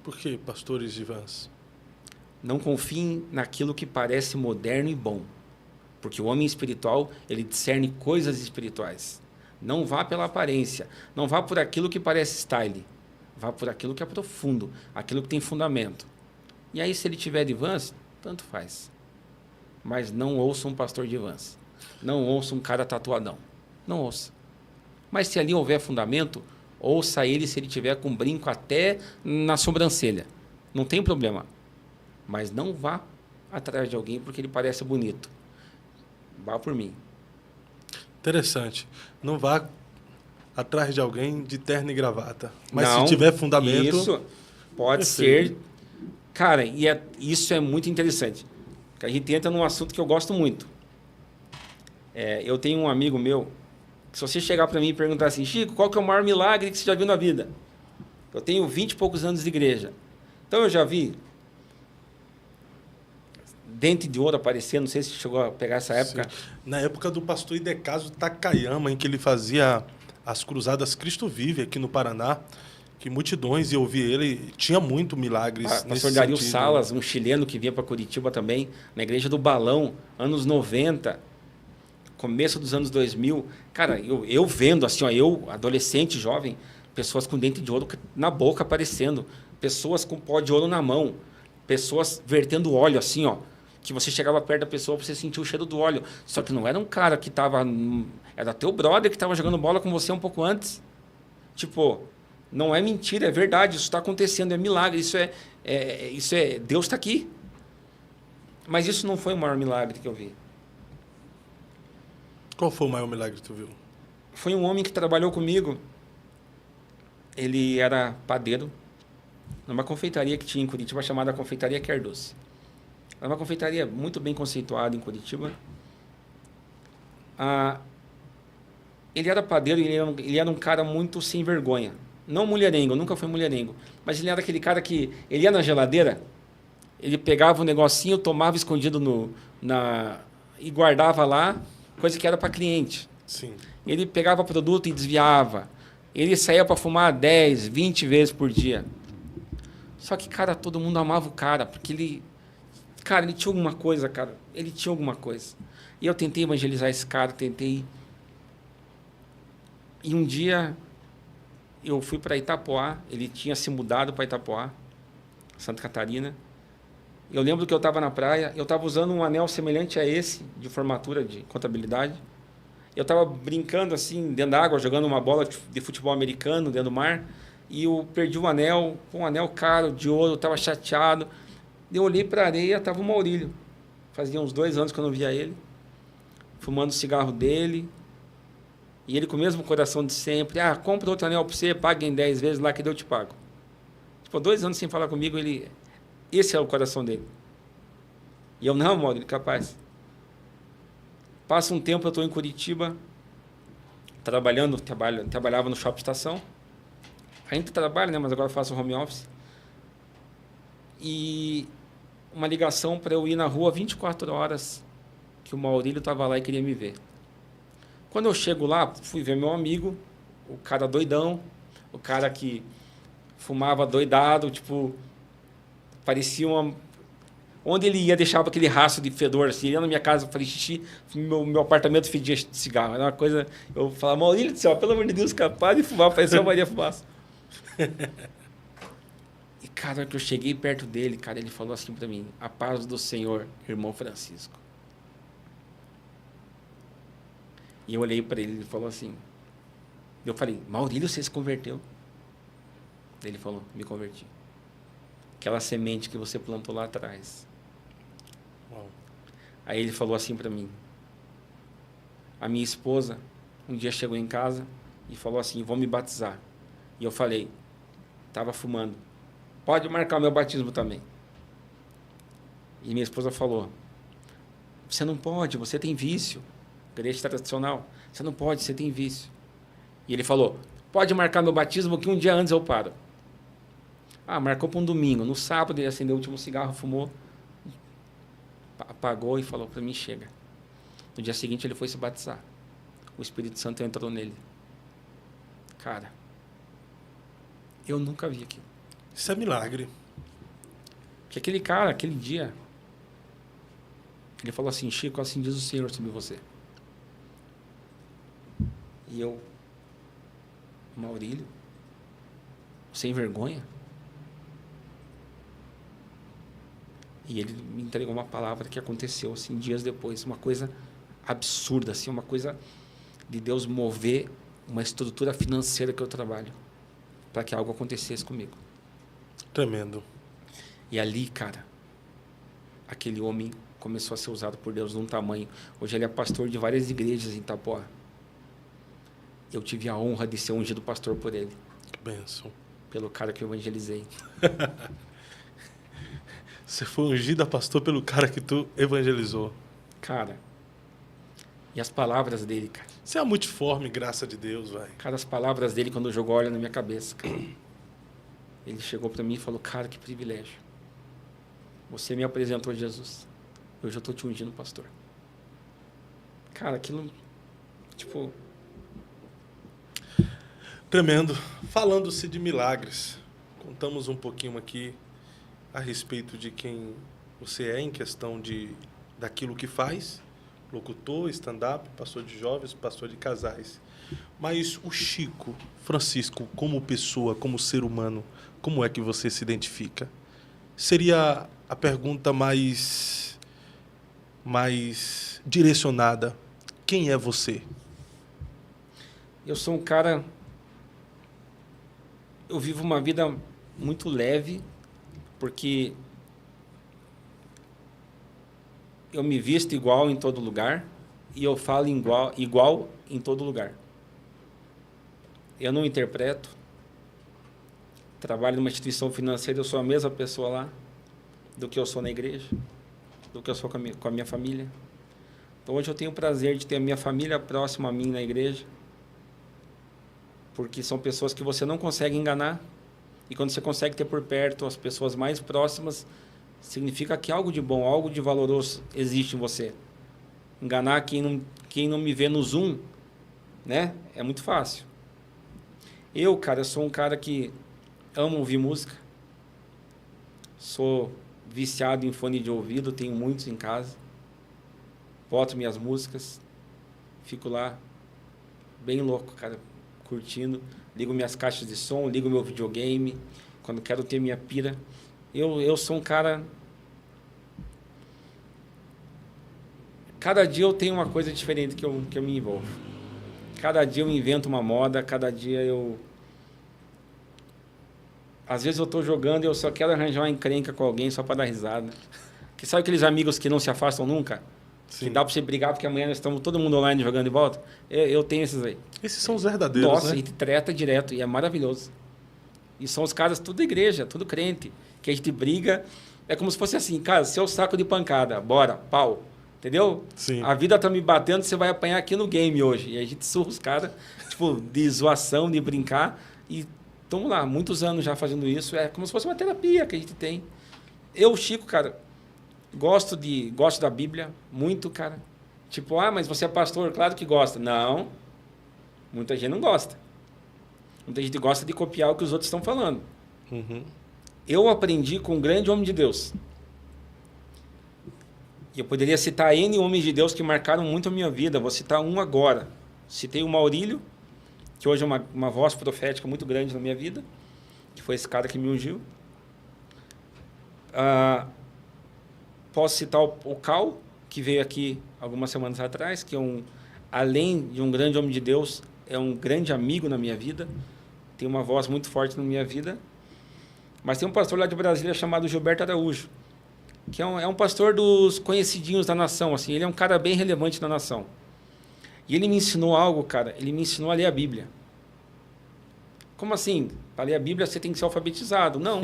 Por que pastores de vans? Não confiem naquilo que parece moderno e bom. Porque o homem espiritual, ele discerne coisas espirituais. Não vá pela aparência. Não vá por aquilo que parece style. Vá por aquilo que é profundo. Aquilo que tem fundamento. E aí, se ele tiver de vans, tanto faz. Mas não ouça um pastor de vans. Não ouça um cara tatuadão. Não ouça. Mas se ali houver fundamento, ouça ele se ele tiver com brinco até na sobrancelha. Não tem problema. Mas não vá atrás de alguém porque ele parece bonito. Vá por mim. Interessante. Não vá atrás de alguém de terno e gravata. Mas não, se tiver fundamento... Isso pode ser... Cara, isso é muito interessante. A gente entra num assunto que eu gosto muito. Eu tenho um amigo meu, que se você chegar para mim e perguntar assim, Chico, qual que é o maior milagre que você já viu na vida? Eu tenho 20 e poucos anos de igreja. Então eu já vi dente de ouro aparecer, não sei se chegou a pegar essa época. Sim. Na época do pastor Idecaso Takayama, em que ele fazia as cruzadas Cristo Vive aqui no Paraná, que multidões iam ouvir ele, tinha muito milagres nesse pastor Dario sentido. Salas, um chileno que vinha para Curitiba também, na igreja do Balão, anos 90, começo dos anos 2000. Cara, eu vendo assim, ó, eu, adolescente, jovem, pessoas com dente de ouro na boca aparecendo, pessoas com pó de ouro na mão, pessoas vertendo óleo assim, ó, que você chegava perto da pessoa, você sentia o cheiro do óleo. Só que não era um cara que estava... Era teu brother que estava jogando bola com você um pouco antes. Tipo, não é mentira, é verdade. Isso está acontecendo, é milagre. Isso é Deus está aqui. Mas isso não foi o maior milagre que eu vi. Qual foi o maior milagre que tu viu? Foi um homem que trabalhou comigo. Ele era padeiro numa confeitaria que tinha em Curitiba, chamada Confeitaria Quer Doce. Era uma confeitaria muito bem conceituada em Curitiba. Ele era padeiro, ele era um cara muito sem vergonha. Não mulherengo, nunca foi mulherengo. Mas ele era aquele cara que... Ele ia na geladeira, ele pegava um negocinho, tomava escondido e guardava lá, coisa que era para cliente. Sim. Ele pegava produto e desviava. Ele saía para fumar 10, 20 vezes por dia. Só que, cara, todo mundo amava o cara, porque ele... Cara, ele tinha alguma coisa, cara. Ele tinha alguma coisa. E eu tentei evangelizar esse cara, tentei... E um dia, eu fui para Itapoá. Ele tinha se mudado para Itapoá, Santa Catarina. Eu lembro que eu estava na praia, eu estava usando um anel semelhante a esse, de formatura de contabilidade. Eu estava brincando assim, dentro da água, jogando uma bola de futebol americano dentro do mar. E eu perdi o anel, um anel caro, de ouro, eu estava chateado. Eu olhei para a areia, estava o Maurílio. Fazia uns 2 anos que eu não via ele. Fumando o cigarro dele. E ele com o mesmo coração de sempre. Ah, compra outro anel para você, paga em 10 vezes lá que eu te pago. Tipo, 2 anos sem falar comigo, ele... Esse é o coração dele. E eu, não, Maurílio, capaz. Passa um tempo, eu estou em Curitiba, trabalhava no Shopping Estação. Ainda trabalho, né? Mas agora faço home office. E uma ligação para eu ir na rua 24 horas, que o Maurílio estava lá e queria me ver. Quando eu chego lá, fui ver meu amigo, o cara doidão, o cara que fumava doidado, tipo, parecia uma... Onde ele ia, deixava aquele rastro de fedor. Assim, ele ia na minha casa, falei xixi, meu apartamento fedia de cigarro. Era uma coisa... Eu falava, Maurílio do céu, pelo amor de Deus, capaz de fumar, parecia uma Maria Fumaça. E, cara, que eu cheguei perto dele, cara, ele falou assim pra mim, a paz do Senhor, irmão Francisco. E eu olhei para ele, ele falou assim, eu falei, Maurílio, você se converteu? Ele falou, me converti. Aquela semente que você plantou lá atrás. Uau. Aí ele falou assim para mim, a minha esposa um dia chegou em casa e falou assim, vou me batizar. E eu falei, estava fumando, pode marcar o meu batismo também. E minha esposa falou, você não pode, você tem vício. Igreja tradicional, você não pode, você tem vício. E ele falou, pode marcar meu batismo que um dia antes eu paro. Ah, marcou para um domingo. No sábado ele acendeu o último cigarro, fumou, apagou e falou para mim, chega. No dia seguinte ele foi se batizar. O Espírito Santo entrou nele. Cara, eu nunca vi aquilo. Isso é milagre. Porque aquele cara, aquele dia, ele falou assim, Chico, assim diz o Senhor sobre você. E eu, Maurílio, sem vergonha. E ele me entregou uma palavra que aconteceu assim, dias depois, uma coisa absurda, assim, uma coisa de Deus mover uma estrutura financeira que eu trabalho para que algo acontecesse comigo. Tremendo. E ali, cara, aquele homem começou a ser usado por Deus num tamanho. Hoje ele é pastor de várias igrejas em Itapoá. Eu tive a honra de ser ungido pastor por ele. Que bênção. Pelo cara que eu evangelizei. Você foi ungido a pastor pelo cara que tu evangelizou. Cara, e as palavras dele, cara. Você é multiforme, graça de Deus, vai. Cara, as palavras dele quando jogou óleo na minha cabeça, cara. Ele chegou para mim e falou, cara, que privilégio. Você me apresentou Jesus. Eu já estou te ungindo pastor. Cara, aquilo, tipo... Tremendo. Falando-se de milagres, contamos um pouquinho aqui a respeito de quem você é em questão daquilo que faz, locutor, stand-up, pastor de jovens, pastor de casais. Mas o Chico Francisco, como pessoa, como ser humano, como é que você se identifica? Seria a pergunta mais direcionada. Quem é você? Eu sou um cara... Eu vivo uma vida muito leve, porque eu me visto igual em todo lugar e eu falo igual em todo lugar. Eu não interpreto. Trabalho numa instituição financeira, eu sou a mesma pessoa lá do que eu sou na igreja, do que eu sou com a minha família. Então, hoje eu tenho o prazer de ter a minha família próxima a mim na igreja, porque são pessoas que você não consegue enganar, e quando você consegue ter por perto as pessoas mais próximas, significa que algo de bom, algo de valoroso existe em você. Enganar quem não me vê no Zoom, né? É muito fácil. Eu, cara, sou um cara que amo ouvir música. Sou viciado em fone de ouvido, tenho muitos em casa. Boto minhas músicas, fico lá bem louco, cara, curtindo. Ligo minhas caixas de som, ligo meu videogame, quando quero ter minha pira. Eu sou um cara... Cada dia eu tenho uma coisa diferente que eu me envolvo. Cada dia eu invento uma moda, cada dia eu... Às vezes eu estou jogando e eu só quero arranjar uma encrenca com alguém só para dar risada. Que sabe aqueles amigos que não se afastam nunca? Sim. Que dá para você brigar porque amanhã nós estamos todo mundo online jogando de volta? Eu tenho esses aí. Esses são os verdadeiros, Nossa, né? a gente treta direto e é maravilhoso. E são os caras tudo igreja, tudo crente. Que a gente briga, é como se fosse assim, cara, seu saco de pancada, bora, pau. Entendeu? Sim. A vida tá me batendo, você vai apanhar aqui no game hoje. E a gente surra os caras, tipo, de zoação, de brincar. E estamos lá, muitos anos já fazendo isso. É como se fosse uma terapia que a gente tem. Eu, Chico, cara, gosto da Bíblia, muito, cara. Tipo, mas você é pastor? Claro que gosta. Não, muita gente não gosta. Muita gente gosta de copiar o que os outros estão falando. Uhum. Eu aprendi com um grande homem de Deus. E eu poderia citar N homens de Deus que marcaram muito a minha vida. Vou citar um agora. Citei o Maurílio, que hoje é uma voz profética muito grande na minha vida, que foi esse cara que me ungiu. Posso citar o Cal, que veio aqui algumas semanas atrás, que além de um grande homem de Deus, é um grande amigo na minha vida, tem uma voz muito forte na minha vida. Mas tem um pastor lá de Brasília chamado Gilberto Araújo, que é um pastor dos conhecidinhos da nação, assim, ele é um cara bem relevante na nação. E ele me ensinou algo, cara, ele me ensinou a ler a Bíblia. Como assim? Para ler a Bíblia você tem que ser alfabetizado. Não.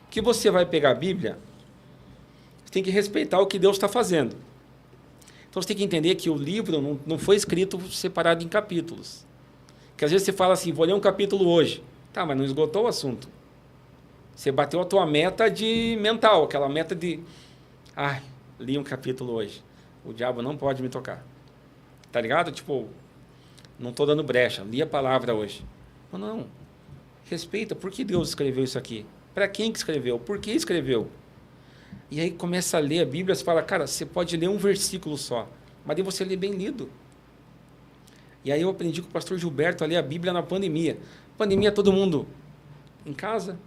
Porque você vai pegar a Bíblia, você tem que respeitar o que Deus está fazendo. Então você tem que entender que o livro não foi escrito separado em capítulos. Porque às vezes você fala assim, vou ler um capítulo hoje. Tá, mas não esgotou o assunto. Você bateu a tua meta mental, aquela meta de... li um capítulo hoje. O diabo não pode me tocar. Tá ligado? Tipo, não estou dando brecha. Li a palavra hoje. Não. Respeita. Por que Deus escreveu isso aqui? Para quem que escreveu? Por que escreveu? E aí começa a ler a Bíblia, você fala, cara, você pode ler um versículo só, mas aí você lê bem lido. E aí eu aprendi com o pastor Gilberto a ler a Bíblia na pandemia. Pandemia, todo mundo em casa,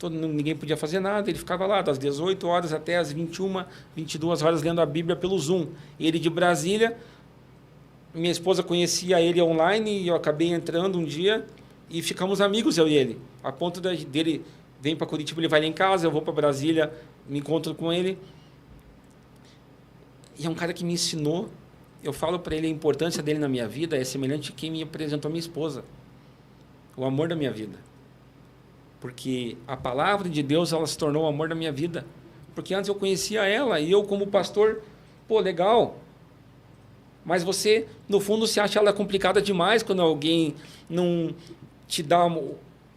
ninguém podia fazer nada, ele ficava lá das 18 horas até as 21, 22 horas lendo a Bíblia pelo Zoom. Ele de Brasília, minha esposa conhecia ele online e eu acabei entrando um dia e ficamos amigos, eu e ele, a ponto dele vem para Curitiba, ele vai lá em casa, eu vou para Brasília, me encontro com ele. E é um cara que me ensinou, eu falo para ele, a importância dele na minha vida é semelhante a quem me apresentou a minha esposa. O amor da minha vida. Porque a palavra de Deus, ela se tornou o amor da minha vida. Porque antes eu conhecia ela e eu como pastor, legal. Mas você, no fundo, se acha ela complicada demais quando alguém não te dá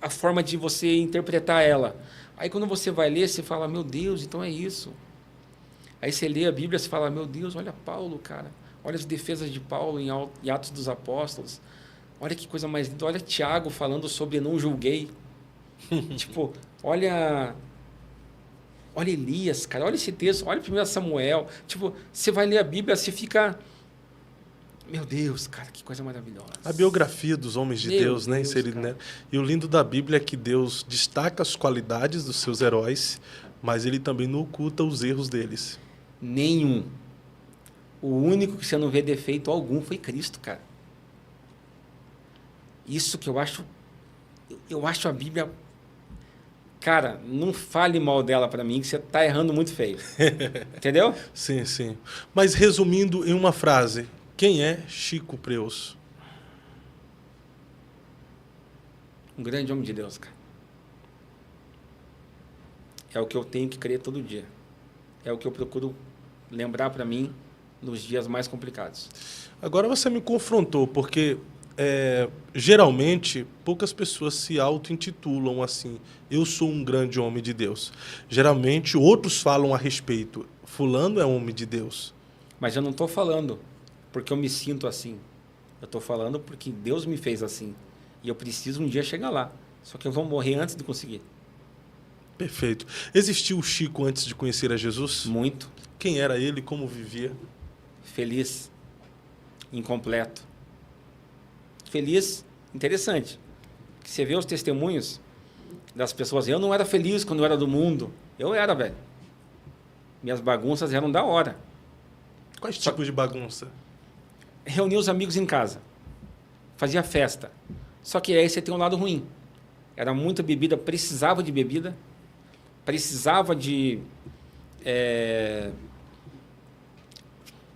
a forma de você interpretar ela. Aí quando você vai ler, você fala, meu Deus, então é isso. Aí você lê a Bíblia, você fala, meu Deus, olha Paulo, cara. Olha as defesas de Paulo em Atos dos Apóstolos. Olha que coisa mais linda. Olha Tiago falando sobre não julguei. Tipo, olha Elias, cara. Olha esse texto. Olha 1 Samuel. Tipo, você vai ler a Bíblia, você fica... Meu Deus, cara, que coisa maravilhosa. A biografia dos homens de Deus, né? Né? E o lindo da Bíblia é que Deus destaca as qualidades dos seus heróis, mas ele também não oculta os erros deles. Nenhum. O único que você não vê defeito algum foi Cristo, cara. Isso que eu acho a Bíblia... Cara, não fale mal dela para mim, que você está errando muito feio. Entendeu? Sim, sim. Mas resumindo em uma frase... Quem é Chico Preus? Um grande homem de Deus, cara. É o que eu tenho que crer todo dia. É o que eu procuro lembrar para mim nos dias mais complicados. Agora você me confrontou, porque geralmente poucas pessoas se auto-intitulam assim, eu sou um grande homem de Deus. Geralmente outros falam a respeito, fulano é homem de Deus. Mas eu não estou falando... porque eu me sinto assim. Eu estou falando porque Deus me fez assim. E eu preciso um dia chegar lá. Só que eu vou morrer antes de conseguir. Perfeito. Existiu o Chico antes de conhecer a Jesus? Muito. Quem era ele? Como vivia? Feliz. Incompleto. Feliz. Interessante. Você vê os testemunhos das pessoas. Eu não era feliz quando eu era do mundo. Eu era, velho. Minhas bagunças eram da hora. Quais tipos de bagunça? Reunia os amigos em casa. Fazia festa. Só que aí você tem um lado ruim. Era muita bebida, precisava de bebida. Precisava de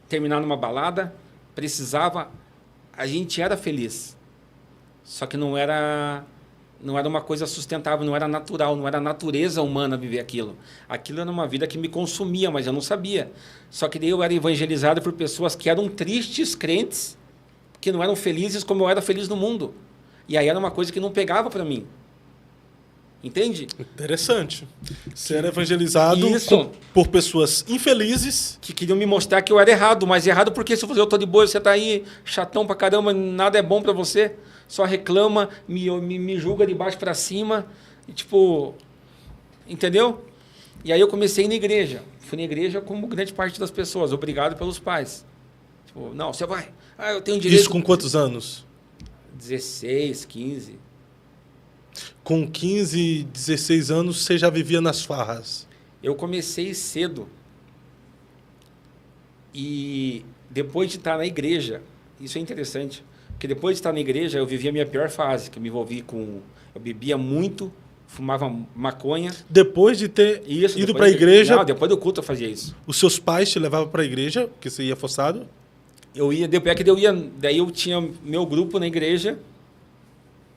terminar numa balada. Precisava... A gente era feliz. Só que não era uma coisa sustentável, não era natural, não era a natureza humana viver aquilo. Aquilo era uma vida que me consumia, mas eu não sabia. Só que daí eu era evangelizado por pessoas que eram tristes, crentes, que não eram felizes como eu era feliz no mundo. E aí era uma coisa que não pegava para mim. Entende? Interessante. Você era evangelizado por pessoas infelizes. Que queriam me mostrar que eu era errado. Mas errado porque se eu tô de boa, você tá aí chatão pra caramba, nada é bom para você. Só reclama, me julga de baixo para cima. E, tipo, entendeu? E aí eu comecei na igreja. Fui na igreja como grande parte das pessoas. Obrigado pelos pais. Tipo, não, você vai. Ah, eu tenho direito. Isso com quantos anos? 16, 15. Com 15, 16 anos, você já vivia nas farras? Eu comecei cedo. E depois de estar na igreja, isso é interessante, porque depois de estar na igreja, eu vivia a minha pior fase, que eu me envolvi com... Eu bebia muito, fumava maconha. Depois de ter ido para a igreja... Não, depois do culto eu fazia isso. Os seus pais te levavam para a igreja, porque você ia forçado? Eu ia, daí eu tinha meu grupo na igreja,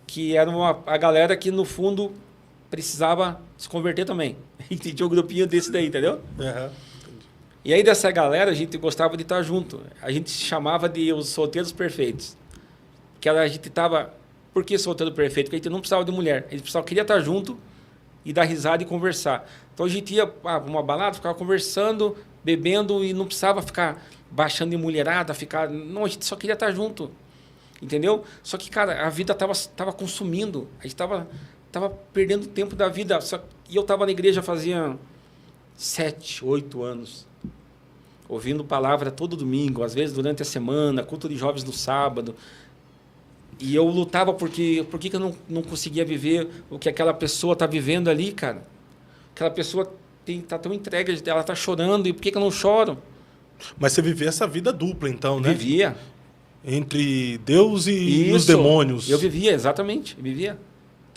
que era a galera que, no fundo, precisava se converter também. E tinha um grupinho desse daí, entendeu? Uhum. E aí, dessa galera, a gente gostava de estar junto. A gente se chamava de os solteiros perfeitos. Que a gente estava... Por que solteiro perfeito? Porque a gente não precisava de mulher. A gente queria estar junto e dar risada e conversar. Então, a gente ia para uma balada, ficava conversando, bebendo, e não precisava ficar baixando em mulherada, Não, a gente só queria estar junto. Entendeu? Só que, cara, a vida tava consumindo. A gente tava perdendo tempo da vida. E eu tava na igreja fazia 7, 8 anos. Ouvindo palavra todo domingo, às vezes durante a semana, culto de jovens no sábado. E eu lutava por que eu não conseguia viver o que aquela pessoa está vivendo ali, cara. Aquela pessoa tá tão entregue, ela tá chorando, e por que eu não choro? Mas você vivia essa vida dupla, então, né? Vivia. Entre Deus e os demônios. Eu vivia, exatamente. Vivia.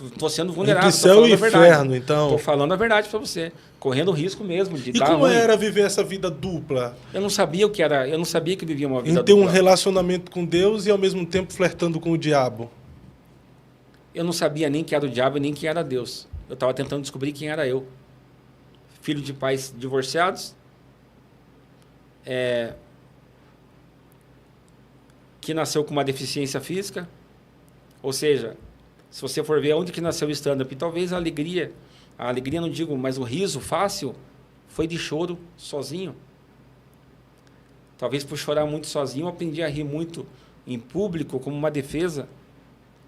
Estou sendo vulnerável. Entre céu e inferno, então. Estou falando a verdade para você. Correndo risco mesmo de dar ruim. E como era viver essa vida dupla? Eu não sabia o que era. Eu não sabia que vivia uma vida dupla. Em ter um dupla. relacionamento com Deus e, ao mesmo tempo, flertando com o diabo. Eu não sabia nem que era o diabo, nem quem era Deus. Eu estava tentando descobrir quem era eu. Filho de pais divorciados. Que nasceu com uma deficiência física. Ou seja, se você for ver onde que nasceu o stand-up, talvez a alegria não digo, mas o riso fácil foi de choro sozinho. Talvez por chorar muito sozinho, eu aprendi a rir muito em público como uma defesa.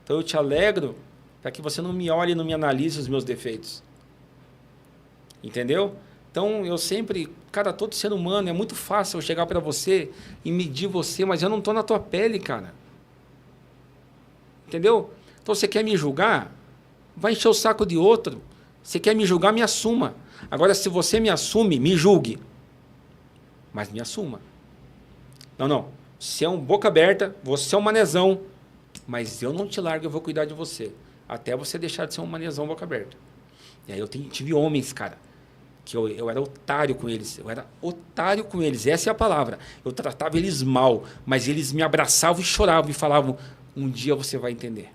Então eu te alegro para que você não me olhe e não me analise os meus defeitos. Entendeu? Então eu sempre, cara, todo ser humano, é muito fácil eu chegar para você e medir você, mas eu não estou na tua pele, cara. Entendeu? Então você quer me julgar? Vai encher o saco de outro. Você quer me julgar? Me assuma. Agora, se você me assume, me julgue. Mas me assuma. Não. Você é um boca aberta, você é um manezão, mas eu não te largo, eu vou cuidar de você. Até você deixar de ser um manezão boca aberta. E aí eu tive homens, cara, que eu era otário com eles. Eu era otário com eles, essa é a palavra. Eu tratava eles mal, mas eles me abraçavam e choravam e falavam, um dia você vai entender.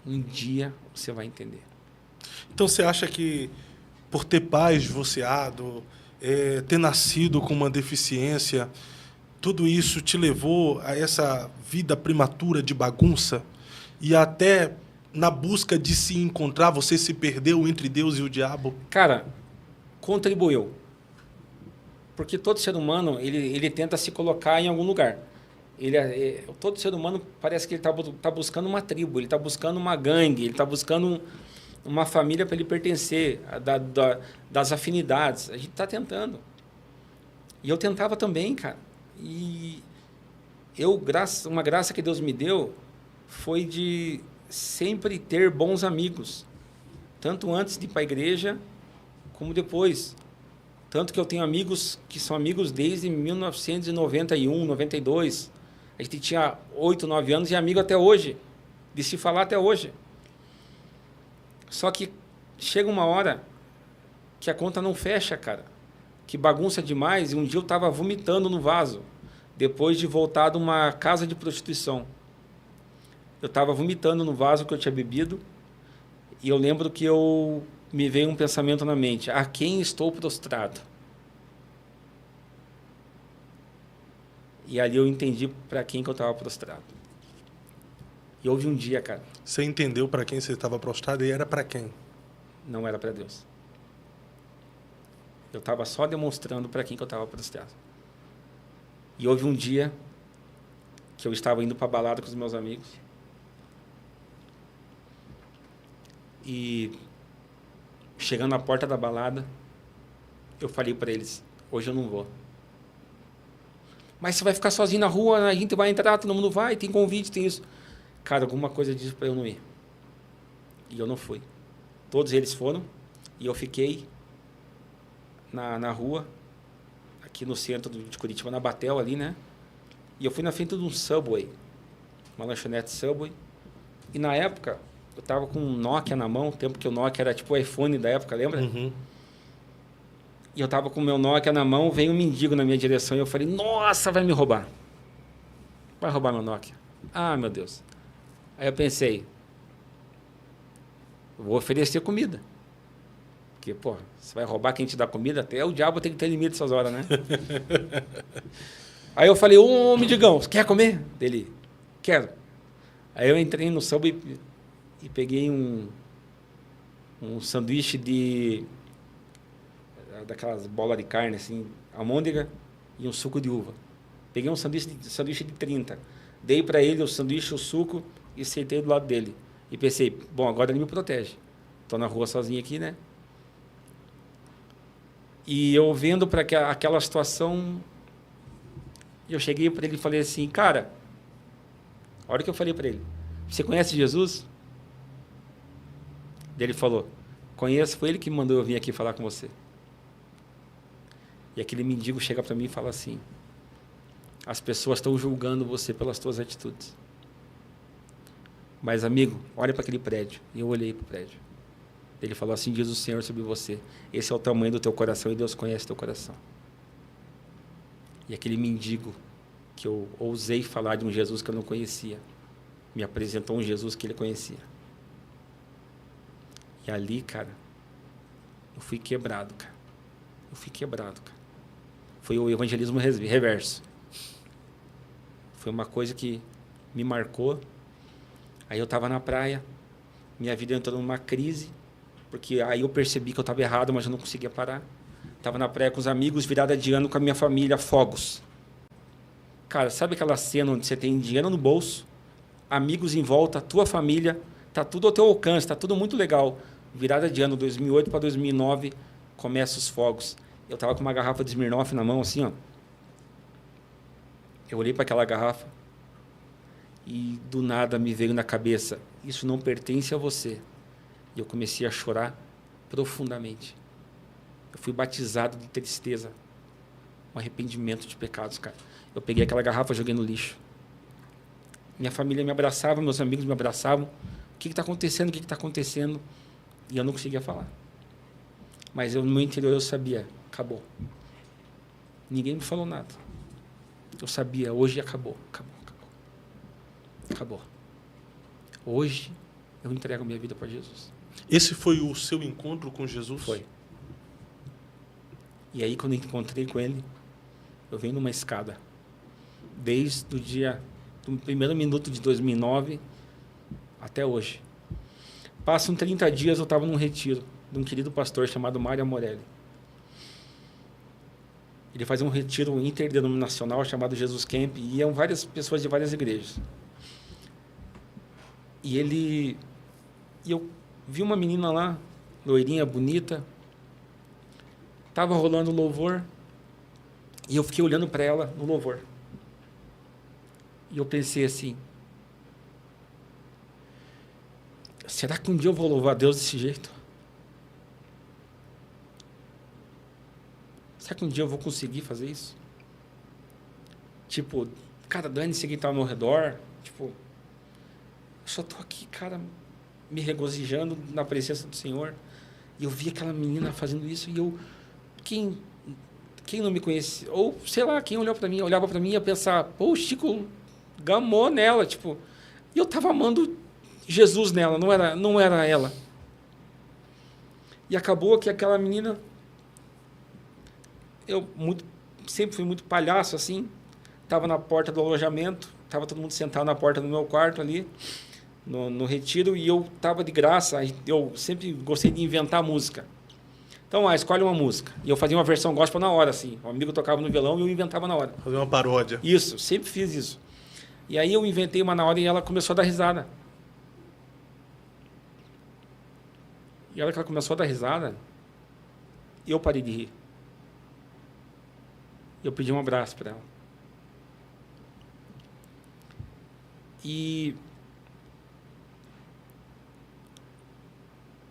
Um dia você vai entender. Então você acha que por ter pais divorciados, ter nascido com uma deficiência, tudo isso te levou a essa vida prematura de bagunça? E até na busca de se encontrar, você se perdeu entre Deus e o diabo? Cara, contribuiu. Porque todo ser humano, ele tenta se colocar em algum lugar. Todo ser humano parece que ele tá buscando uma tribo, ele está buscando uma gangue, ele está buscando uma família para ele pertencer, das afinidades. A gente está tentando. E eu tentava também, cara. E uma graça que Deus me deu foi de sempre ter bons amigos, tanto antes de ir para a igreja, como depois. Tanto que eu tenho amigos que são amigos desde 1991, 92. A gente tinha 8, 9 anos e é amigo até hoje, de se falar até hoje. Só que chega uma hora que a conta não fecha, cara. Que bagunça demais. E um dia eu estava vomitando no vaso, depois de voltar de uma casa de prostituição. Eu estava vomitando no vaso que eu tinha bebido e eu lembro que me veio um pensamento na mente: a quem estou prostrado? E ali eu entendi para quem que eu estava prostrado. E houve um dia, cara. Você entendeu para quem você estava prostrado e era para quem? Não era para Deus. Eu estava só demonstrando para quem que eu estava prostrado. E houve um dia que eu estava indo para a balada com os meus amigos. E chegando na porta da balada, eu falei para eles: hoje eu não vou. Mas você vai ficar sozinho na rua, a gente vai entrar, todo mundo vai, tem convite, tem isso. Cara, alguma coisa disse para eu não ir. E eu não fui. Todos eles foram e eu fiquei na rua, aqui no centro de Curitiba, na Batel ali, né? E eu fui na frente de um Subway, uma lanchonete Subway. E na época, eu tava com um Nokia na mão, tempo que o Nokia era tipo o iPhone da época, lembra? Uhum. E eu tava com o meu Nokia na mão, veio um mendigo na minha direção e eu falei: nossa, vai me roubar. Vai roubar meu Nokia. Ah, meu Deus. Aí eu pensei: eu vou oferecer comida. Porque, pô, você vai roubar quem te dá comida? Até o diabo tem que ter limite essas horas, né? Aí eu falei: ô, mendigão, você quer comer? Ele: quero. Aí eu entrei no Subway e peguei um sanduíche daquelas bolas de carne, assim, almôndega e um suco de uva. Peguei um sanduíche de 30. Dei para ele o sanduíche, o suco e sentei do lado dele. E pensei: bom, agora ele me protege. Estou na rua sozinho aqui, né? E eu vendo para aquela situação, eu cheguei para ele e falei assim: cara, a hora que eu falei para ele: você conhece Jesus? Ele falou: conheço, foi ele que me mandou eu vir aqui falar com você. E aquele mendigo chega para mim e fala assim: as pessoas estão julgando você pelas suas atitudes. Mas, amigo, olha para aquele prédio. E eu olhei para o prédio. Ele falou assim: diz o Senhor sobre você: esse é o tamanho do teu coração e Deus conhece teu coração. E aquele mendigo que eu ousei falar de um Jesus que eu não conhecia, me apresentou um Jesus que ele conhecia. E ali, cara, eu fui quebrado, cara. Foi o evangelismo reverso. Foi uma coisa que me marcou. Aí eu estava na praia, minha vida entrou numa crise, porque aí eu percebi que eu estava errado, mas eu não conseguia parar. Estava na praia com os amigos, virada de ano com a minha família, fogos. Cara, sabe aquela cena onde você tem dinheiro no bolso, amigos em volta, tua família, tá tudo ao teu alcance, tá tudo muito legal. Virada de ano, 2008 para 2009, começa os fogos. Eu estava com uma garrafa de Smirnoff na mão, assim, ó. Eu olhei para aquela garrafa e do nada me veio na cabeça: isso não pertence a você. E eu comecei a chorar profundamente. Eu fui batizado de tristeza, um arrependimento de pecados, cara. Eu peguei aquela garrafa e joguei no lixo. Minha família me abraçava, meus amigos me abraçavam. O que está acontecendo? O que está acontecendo? E eu não conseguia falar. Mas no meu interior eu sabia: acabou. Ninguém me falou nada. Eu sabia: hoje acabou. Acabou. Hoje eu entrego minha vida para Jesus. Esse foi o seu encontro com Jesus? Foi. E aí, quando eu encontrei com ele, eu venho numa escada. Desde do primeiro minuto de 2009 até hoje. Passam 30 dias, eu estava num retiro de um querido pastor chamado Mário Morelli. Ele fazia um retiro interdenominacional chamado Jesus Camp, e iam várias pessoas de várias igrejas. E eu vi uma menina lá, loirinha, bonita, estava rolando louvor, e eu fiquei olhando para ela no louvor. E eu pensei assim, será que um dia eu vou louvar a Deus desse jeito? Será que um dia eu vou conseguir fazer isso? Tipo, cara, dane-se quem tá ao meu redor. Tipo, eu só tô aqui, cara, me regozijando na presença do Senhor. E eu vi aquela menina fazendo isso e eu... Quem não me conhecia, ou sei lá, quem olhava para mim e ia pensar, pô, o Chico gamou nela, tipo... E eu tava amando Jesus nela, não era ela. E acabou que aquela menina... sempre fui muito palhaço, assim. Estava na porta do alojamento, estava todo mundo sentado na porta do meu quarto ali, no retiro, e eu estava de graça. Eu sempre gostei de inventar música. Então, escolhe uma música. E eu fazia uma versão gospel na hora, assim. Um amigo tocava no violão e eu inventava na hora. Fazer uma paródia. Isso, sempre fiz isso. E aí eu inventei uma na hora e ela começou a dar risada. E a hora que ela começou a dar risada, eu parei de rir. Eu pedi um abraço para ela. E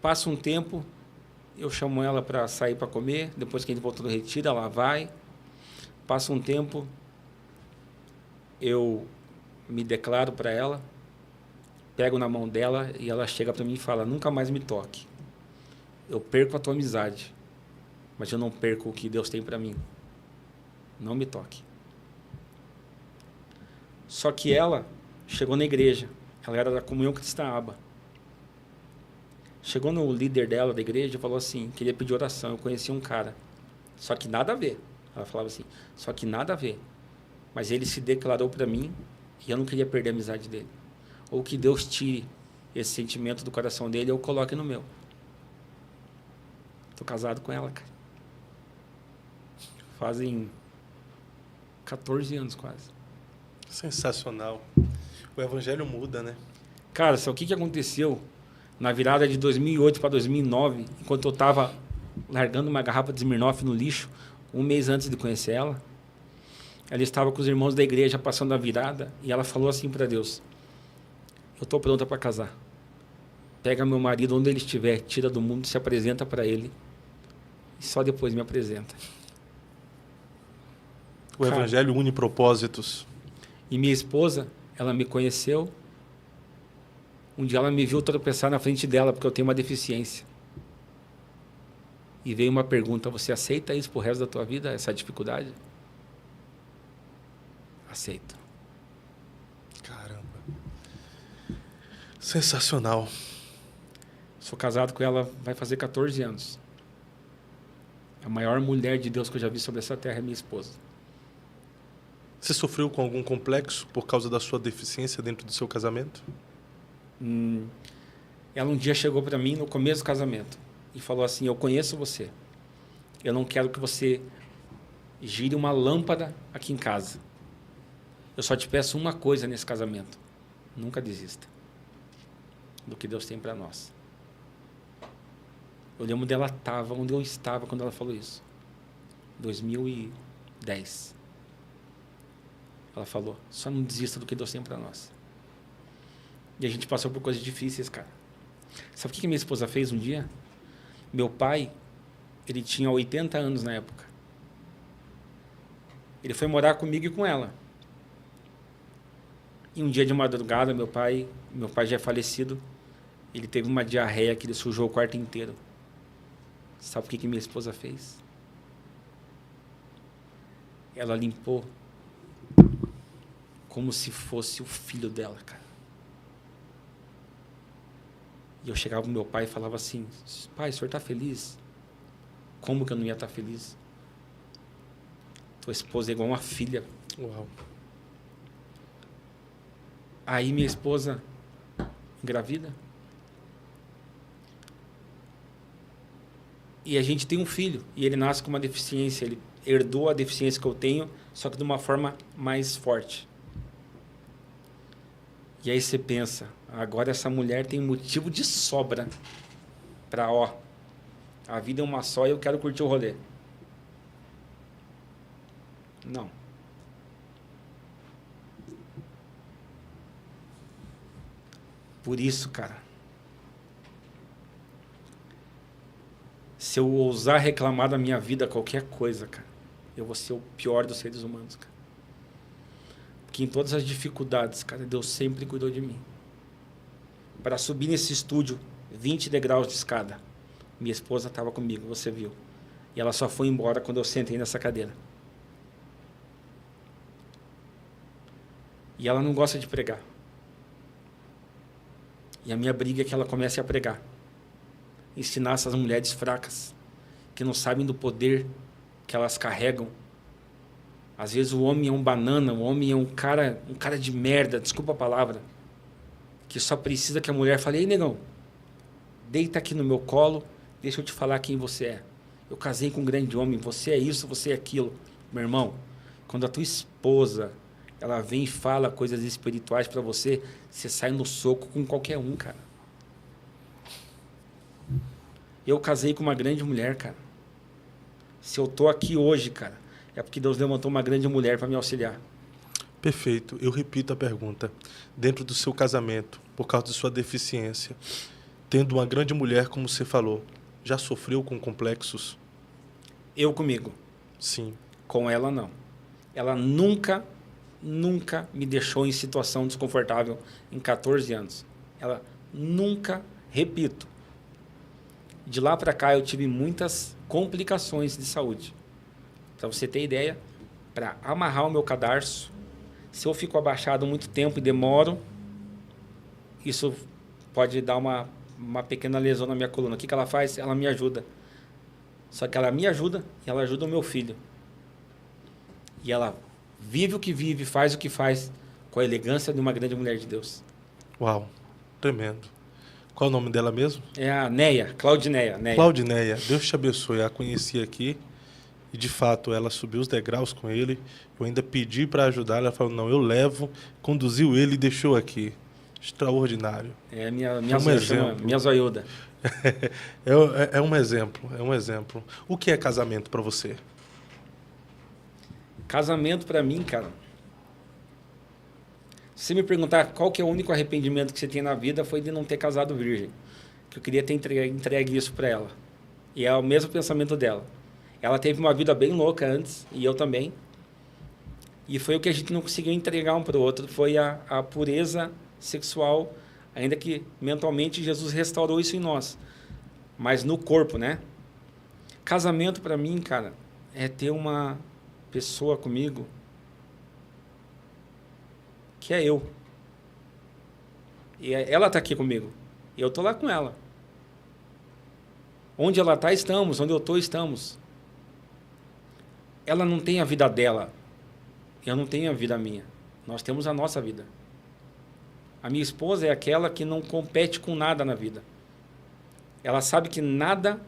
passa um tempo, eu chamo ela para sair para comer, depois que a gente voltou do retiro, ela vai. Passa um tempo, eu me declaro para ela, pego na mão dela e ela chega para mim e fala, nunca mais me toque. Eu perco a tua amizade, mas eu não perco o que Deus tem para mim. Não me toque. Só que ela chegou na igreja. Ela era da Comunhão Cristã Aba. Chegou no líder dela da igreja e falou assim, queria pedir oração. Eu conheci um cara. Só que nada a ver. Ela falava assim, só que nada a ver. Mas ele se declarou para mim e eu não queria perder a amizade dele. Ou que Deus tire esse sentimento do coração dele e eu coloque no meu. Estou casado com ela, cara. Fazem 14 anos quase. Sensacional. O evangelho muda, né? Cara, sabe o que aconteceu na virada de 2008 para 2009, enquanto eu estava largando uma garrafa de Smirnoff no lixo, um mês antes de conhecer ela? Ela estava com os irmãos da igreja passando a virada e ela falou assim para Deus, eu estou pronta para casar. Pega meu marido onde ele estiver, tira do mundo, se apresenta para ele e só depois me apresenta. O evangelho une propósitos. E minha esposa, ela me conheceu. Um dia ela me viu tropeçar na frente dela porque eu tenho uma deficiência. E veio uma pergunta, você aceita isso pro resto da tua vida, essa dificuldade? Aceito. Caramba. Sensacional. Sou casado com ela, vai fazer 14 anos. A maior mulher de Deus que eu já vi sobre essa terra é minha esposa. Você sofreu com algum complexo por causa da sua deficiência dentro do seu casamento? Ela um dia chegou para mim no começo do casamento e falou assim, eu conheço você. Eu não quero que você gire uma lâmpada aqui em casa. Eu só te peço uma coisa nesse casamento. Nunca desista do que Deus tem para nós. Eu lembro onde ela estava, onde eu estava quando ela falou isso. 2010. Ela falou, só não desista do que Deus tem para nós. E a gente passou por coisas difíceis, cara. Sabe o que minha esposa fez um dia? Meu pai, ele tinha 80 anos na época. Ele foi morar comigo e com ela. E um dia de madrugada, meu pai já é falecido, ele teve uma diarreia que ele sujou o quarto inteiro. Sabe o que minha esposa fez? Ela limpou como se fosse o filho dela, cara. E eu chegava pro meu pai e falava assim, pai, o senhor está feliz? Como que eu não ia estar feliz? Tua esposa é igual uma filha. Uau. Aí minha esposa engravida. E a gente tem um filho. E ele nasce com uma deficiência. herdou a deficiência que eu tenho, só que de uma forma mais forte. E aí você pensa, agora essa mulher tem motivo de sobra para, a vida é uma só e eu quero curtir o rolê. Não. Por isso, cara, se eu ousar reclamar da minha vida, qualquer coisa, cara, eu vou ser o pior dos seres humanos, cara. Porque em todas as dificuldades, cara, Deus sempre cuidou de mim. Para subir nesse estúdio, 20 degraus de escada, minha esposa estava comigo, você viu. E ela só foi embora quando eu sentei nessa cadeira. E ela não gosta de pregar. E a minha briga é que ela comece a pregar. Ensinar essas mulheres fracas, que não sabem do poder que elas carregam. Às vezes o homem é um banana, o homem é um cara de merda, desculpa a palavra, que só precisa que a mulher fale: ei, negão, deita aqui no meu colo, deixa eu te falar quem você é. Eu casei com um grande homem, você é isso, você é aquilo. Meu irmão, quando a tua esposa, ela vem e fala coisas espirituais para você, você sai no soco com qualquer um, cara. Eu casei com uma grande mulher, cara. Se eu tô aqui hoje, cara, é porque Deus levantou uma grande mulher para me auxiliar. Perfeito. Eu repito a pergunta. Dentro do seu casamento, por causa de sua deficiência, tendo uma grande mulher, como você falou, já sofreu com complexos? Eu comigo. Sim. Com ela, não. Ela nunca me deixou em situação desconfortável em 14 anos. Ela nunca, repito, de lá para cá eu tive muitas complicações de saúde. Para você ter ideia, para amarrar o meu cadarço, se eu fico abaixado muito tempo e demoro, isso pode dar uma pequena lesão na minha coluna. O que ela faz? Ela me ajuda. Só que ela me ajuda e ela ajuda o meu filho. E ela vive o que vive, faz o que faz, com a elegância de uma grande mulher de Deus. Uau, tremendo. Qual o nome dela mesmo? É a Neia, Claudineia. Claudineia, Deus te abençoe. Eu a conheci aqui e, de fato, ela subiu os degraus com ele. Eu ainda pedi para ajudar, ela falou: não, eu levo, conduziu ele e deixou aqui. Extraordinário. É minha exemplo. zoiuda. É um exemplo, é um exemplo. O que é casamento para você? Casamento para mim, cara, se você me perguntar qual que é o único arrependimento que você tem na vida, foi de não ter casado virgem. Que eu queria ter entregue isso para ela. E é o mesmo pensamento dela. Ela teve uma vida bem louca antes, e eu também. E foi o que a gente não conseguiu entregar um para o outro, foi a pureza sexual, ainda que mentalmente Jesus restaurou isso em nós. Mas no corpo, né? Casamento para mim, cara, é ter uma pessoa comigo que é eu. E ela está aqui comigo. E eu estou lá com ela. Onde ela está, estamos. Onde eu estou, estamos. Ela não tem a vida dela. Eu não tenho a vida minha. Nós temos a nossa vida. A minha esposa é aquela que não compete com nada na vida. Ela sabe que nada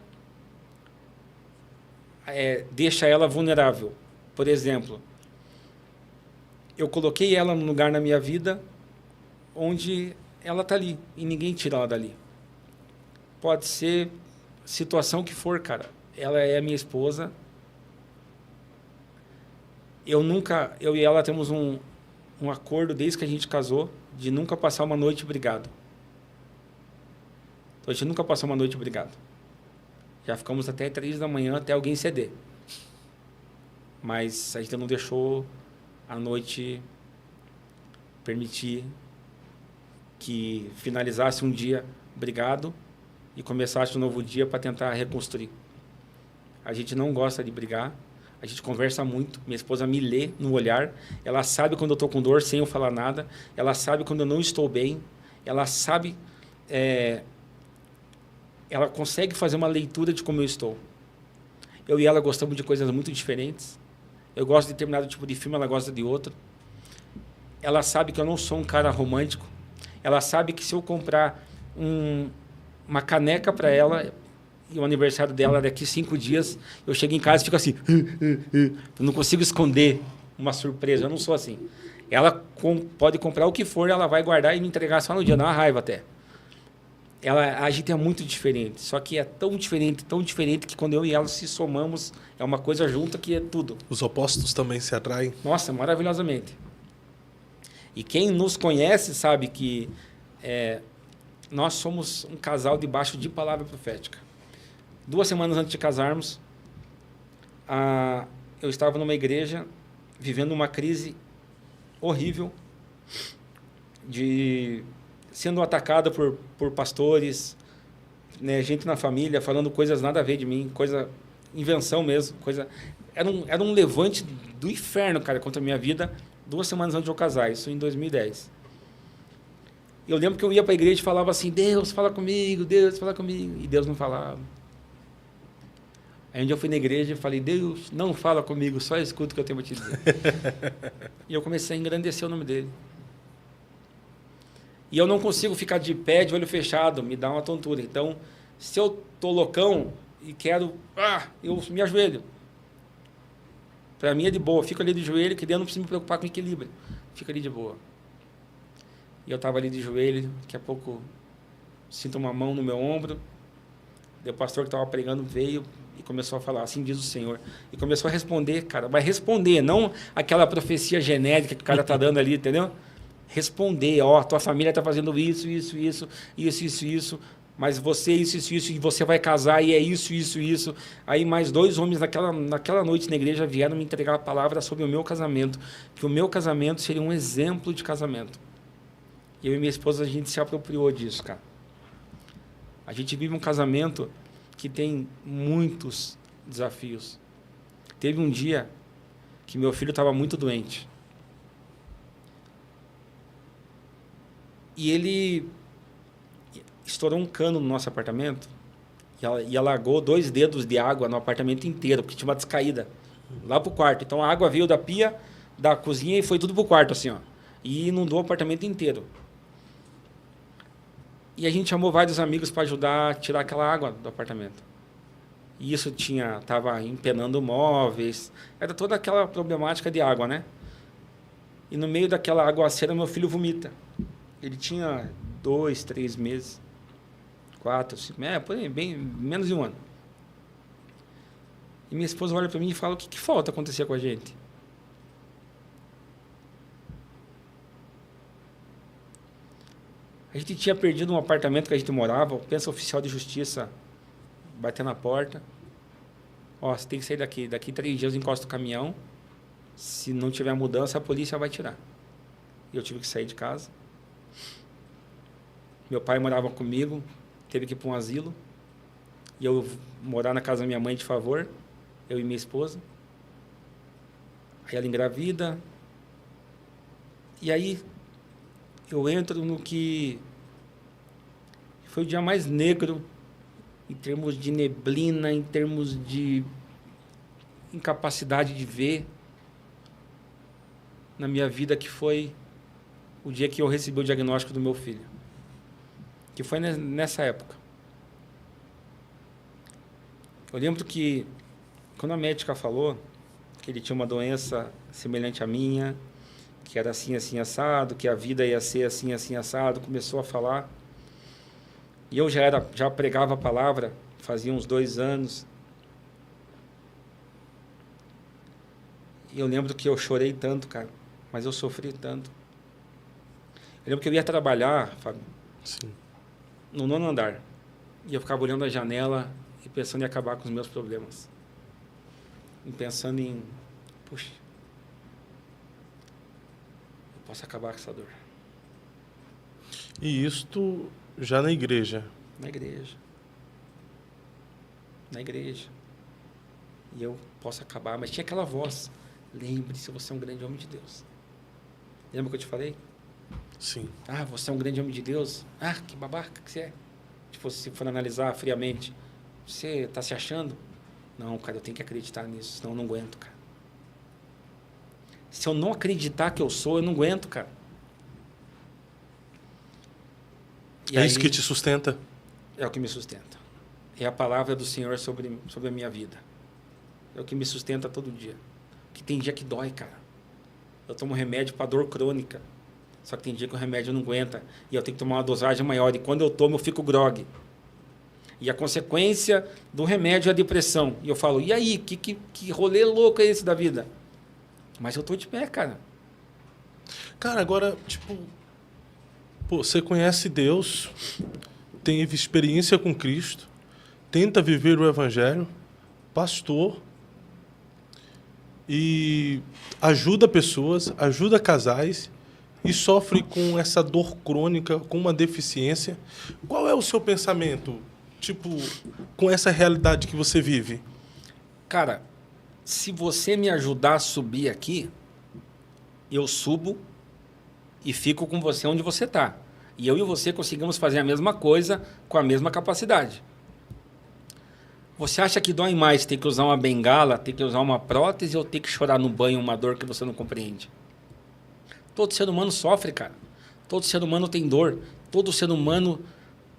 deixa ela vulnerável. Por exemplo, eu coloquei ela num lugar na minha vida onde ela está ali e ninguém tira ela dali. Pode ser situação que for, cara. Ela é a minha esposa. Eu e ela temos um acordo desde que a gente casou de nunca passar uma noite brigado. Então, a gente nunca passou uma noite brigado. Já ficamos até 3 da manhã até alguém ceder. Mas a gente não deixou a noite permitir que finalizasse um dia brigado e começasse um novo dia para tentar reconstruir. A gente não gosta de brigar, a gente conversa muito, minha esposa me lê no olhar, ela sabe quando eu estou com dor sem eu falar nada, ela sabe quando eu não estou bem, ela sabe, ela consegue fazer uma leitura de como eu estou. Eu e ela gostamos de coisas muito diferentes. Eu gosto de determinado tipo de filme, ela gosta de outro. Ela sabe que eu não sou um cara romântico. Ela sabe que se eu comprar uma caneca para ela, e o aniversário dela daqui 5 dias, eu chego em casa e fico assim, eu não consigo esconder uma surpresa, eu não sou assim. Ela pode comprar o que for, ela vai guardar e me entregar só no dia, dá uma raiva até. A gente é muito diferente, só que é tão diferente que quando eu e ela se somamos, é uma coisa junta que é tudo. Os opostos também se atraem? Nossa, maravilhosamente. E quem nos conhece sabe que nós somos um casal debaixo de palavra profética. 2 semanas antes de casarmos, eu estava numa igreja vivendo uma crise horrível, sendo atacada por pastores, né, gente na família falando coisas nada a ver de mim, invenção mesmo, era um levante do inferno, cara, contra a minha vida, 2 semanas antes de eu casar, isso em 2010. Eu lembro que eu ia para a igreja e falava assim, Deus, fala comigo, e Deus não falava. Aí um dia eu fui na igreja e falei, Deus, não fala comigo, só escuta o que eu tenho para te dizer. E eu comecei a engrandecer o nome dele. E eu não consigo ficar de pé, de olho fechado, me dá uma tontura. Então, se eu tô loucão e quero, eu me ajoelho. Para mim é de boa, fico ali de joelho, que daí eu não preciso me preocupar com equilíbrio. Fico ali de boa. E eu estava ali de joelho, daqui a pouco sinto uma mão no meu ombro. Daí o pastor que estava pregando veio e começou a falar, assim diz o Senhor. E começou a responder, cara, vai responder, não aquela profecia genérica que o cara está dando ali, entendeu? Responder, tua família está fazendo isso, mas você isso, e você vai casar, e é isso. Aí mais 2 homens naquela noite na igreja vieram me entregar a palavra sobre o meu casamento, que o meu casamento seria um exemplo de casamento. Eu e minha esposa, a gente se apropriou disso, cara. A gente vive um casamento que tem muitos desafios. Teve um dia que meu filho estava muito doente. E ele estourou um cano no nosso apartamento e alagou 2 dedos de água no apartamento inteiro, porque tinha uma descaída lá pro quarto. Então a água veio da pia, da cozinha e foi tudo pro quarto, assim, ó. E inundou o apartamento inteiro. E a gente chamou vários amigos para ajudar a tirar aquela água do apartamento. E isso estava empenando móveis, era toda aquela problemática de água, né? E no meio daquela aguaceira, meu filho vomita. Ele tinha 2, 3 meses, 4, 5, por aí, bem menos de 1 ano. E minha esposa olha para mim e fala, o que falta acontecer com a gente? A gente tinha perdido um apartamento que a gente morava, pensa oficial de justiça bater na porta. Você tem que sair daqui. Daqui 3 dias encosta o caminhão. Se não tiver mudança, a polícia vai tirar. E eu tive que sair de casa. Meu pai morava comigo, teve que ir para um asilo. E eu morar na casa da minha mãe de favor, eu e minha esposa. Aí ela engravida. E aí eu entro no que foi o dia mais negro em termos de neblina, em termos de incapacidade de ver na minha vida, que foi o dia que eu recebi o diagnóstico do meu filho, que foi nessa época. Eu lembro que quando a médica falou que ele tinha uma doença semelhante à minha, que era assim, assim, assado, que a vida ia ser assim, assim, assado, começou a falar. E eu já pregava a palavra, fazia uns 2 anos. E eu lembro que eu chorei tanto, cara, mas eu sofri tanto. Eu lembro que eu ia trabalhar, Fábio, Sim, no 9º andar. E eu ficava olhando a janela e pensando em acabar com os meus problemas. E pensando em, puxa, posso acabar com essa dor. E isto já na igreja? Na igreja. Na igreja. E eu posso acabar. Mas tinha aquela voz. Lembre-se, você é um grande homem de Deus. Lembra que eu te falei? Sim. Você é um grande homem de Deus. Que babaca que você é. Tipo, se for analisar friamente, você está se achando? Não, cara, eu tenho que acreditar nisso, senão eu não aguento, cara. Se eu não acreditar que eu sou, eu não aguento, cara. E é isso que te sustenta? É o que me sustenta. é a palavra do Senhor sobre a minha vida. É o que me sustenta todo dia. Porque tem dia que dói, cara. Eu tomo remédio para dor crônica. Só que tem dia que o remédio não aguenta. E eu tenho que tomar uma dosagem maior. E quando eu tomo, eu fico grogue. E a consequência do remédio é a depressão. E eu falo, e aí? Que rolê louco é esse da vida? Mas eu tô de pé, cara. Cara, agora, tipo... Pô, você conhece Deus, teve experiência com Cristo, tenta viver o Evangelho, pastor, e ajuda pessoas, ajuda casais, e sofre com essa dor crônica, com uma deficiência. Qual é o seu pensamento, tipo, com essa realidade que você vive? Cara, se você me ajudar a subir aqui, eu subo e fico com você onde você está. E eu e você conseguimos fazer a mesma coisa com a mesma capacidade. Você acha que dói mais ter que usar uma bengala, ter que usar uma prótese ou ter que chorar no banho uma dor que você não compreende? Todo ser humano sofre, cara. Todo ser humano tem dor. Todo ser humano...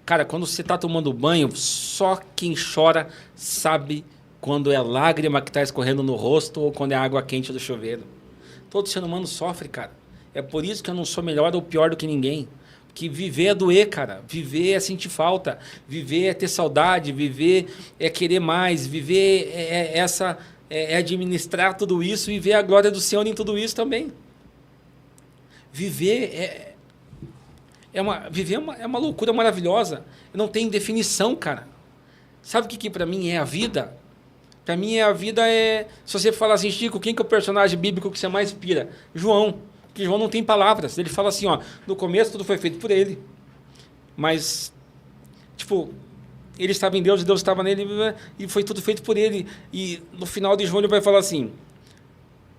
Cara, quando você está tomando banho, só quem chora sabe quando é lágrima que está escorrendo no rosto ou quando é água quente do chuveiro. Todo ser humano sofre, cara. É por isso que eu não sou melhor ou pior do que ninguém. Porque viver é doer, cara. Viver é sentir falta. Viver é ter saudade. Viver é querer mais. Viver é administrar tudo isso e ver a glória do Senhor em tudo isso também. Viver é uma loucura maravilhosa. Não tem definição, cara. Sabe o que para mim é a vida? Para mim a vida é... Se você falar assim, Chico, quem que é o personagem bíblico que você mais pira? João. Porque João não tem palavras. Ele fala assim, ó, no começo tudo foi feito por ele. Mas, tipo, ele estava em Deus e Deus estava nele e foi tudo feito por ele. E no final de João ele vai falar assim,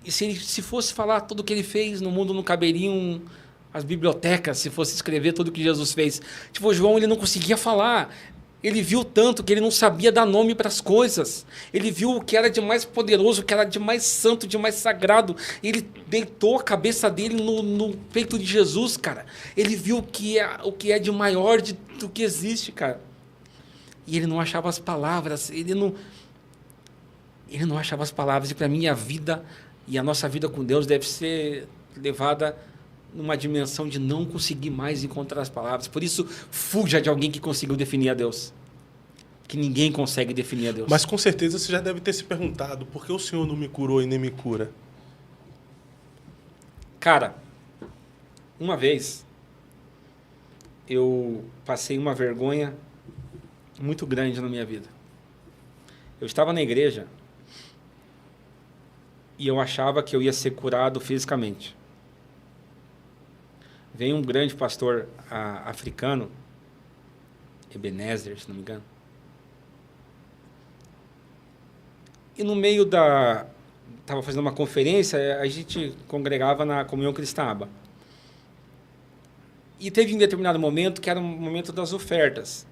e se fosse falar tudo o que ele fez, no mundo não caberiam as bibliotecas, se fosse escrever tudo o que Jesus fez. Tipo, João ele não conseguia falar. Ele viu tanto que ele não sabia dar nome para as coisas. Ele viu o que era de mais poderoso, o que era de mais santo, de mais sagrado. Ele deitou a cabeça dele no peito de Jesus, cara. Ele viu o que é de maior do que existe, cara. E ele não achava as palavras. Ele não achava as palavras. E para mim a vida e a nossa vida com Deus deve ser levada numa dimensão de não conseguir mais encontrar as palavras. Por isso, fuja de alguém que conseguiu definir a Deus. Que ninguém consegue definir a Deus. Mas com certeza você já deve ter se perguntado, por que o Senhor não me curou e nem me cura? Cara, uma vez, eu passei uma vergonha muito grande na minha vida. Eu estava na igreja e eu achava que eu ia ser curado fisicamente. Veio um grande pastor africano, Ebenezer, se não me engano. E no meio estava fazendo uma conferência, a gente congregava na Comunhão Cristã Aba. E teve um determinado momento que era um momento das ofertas.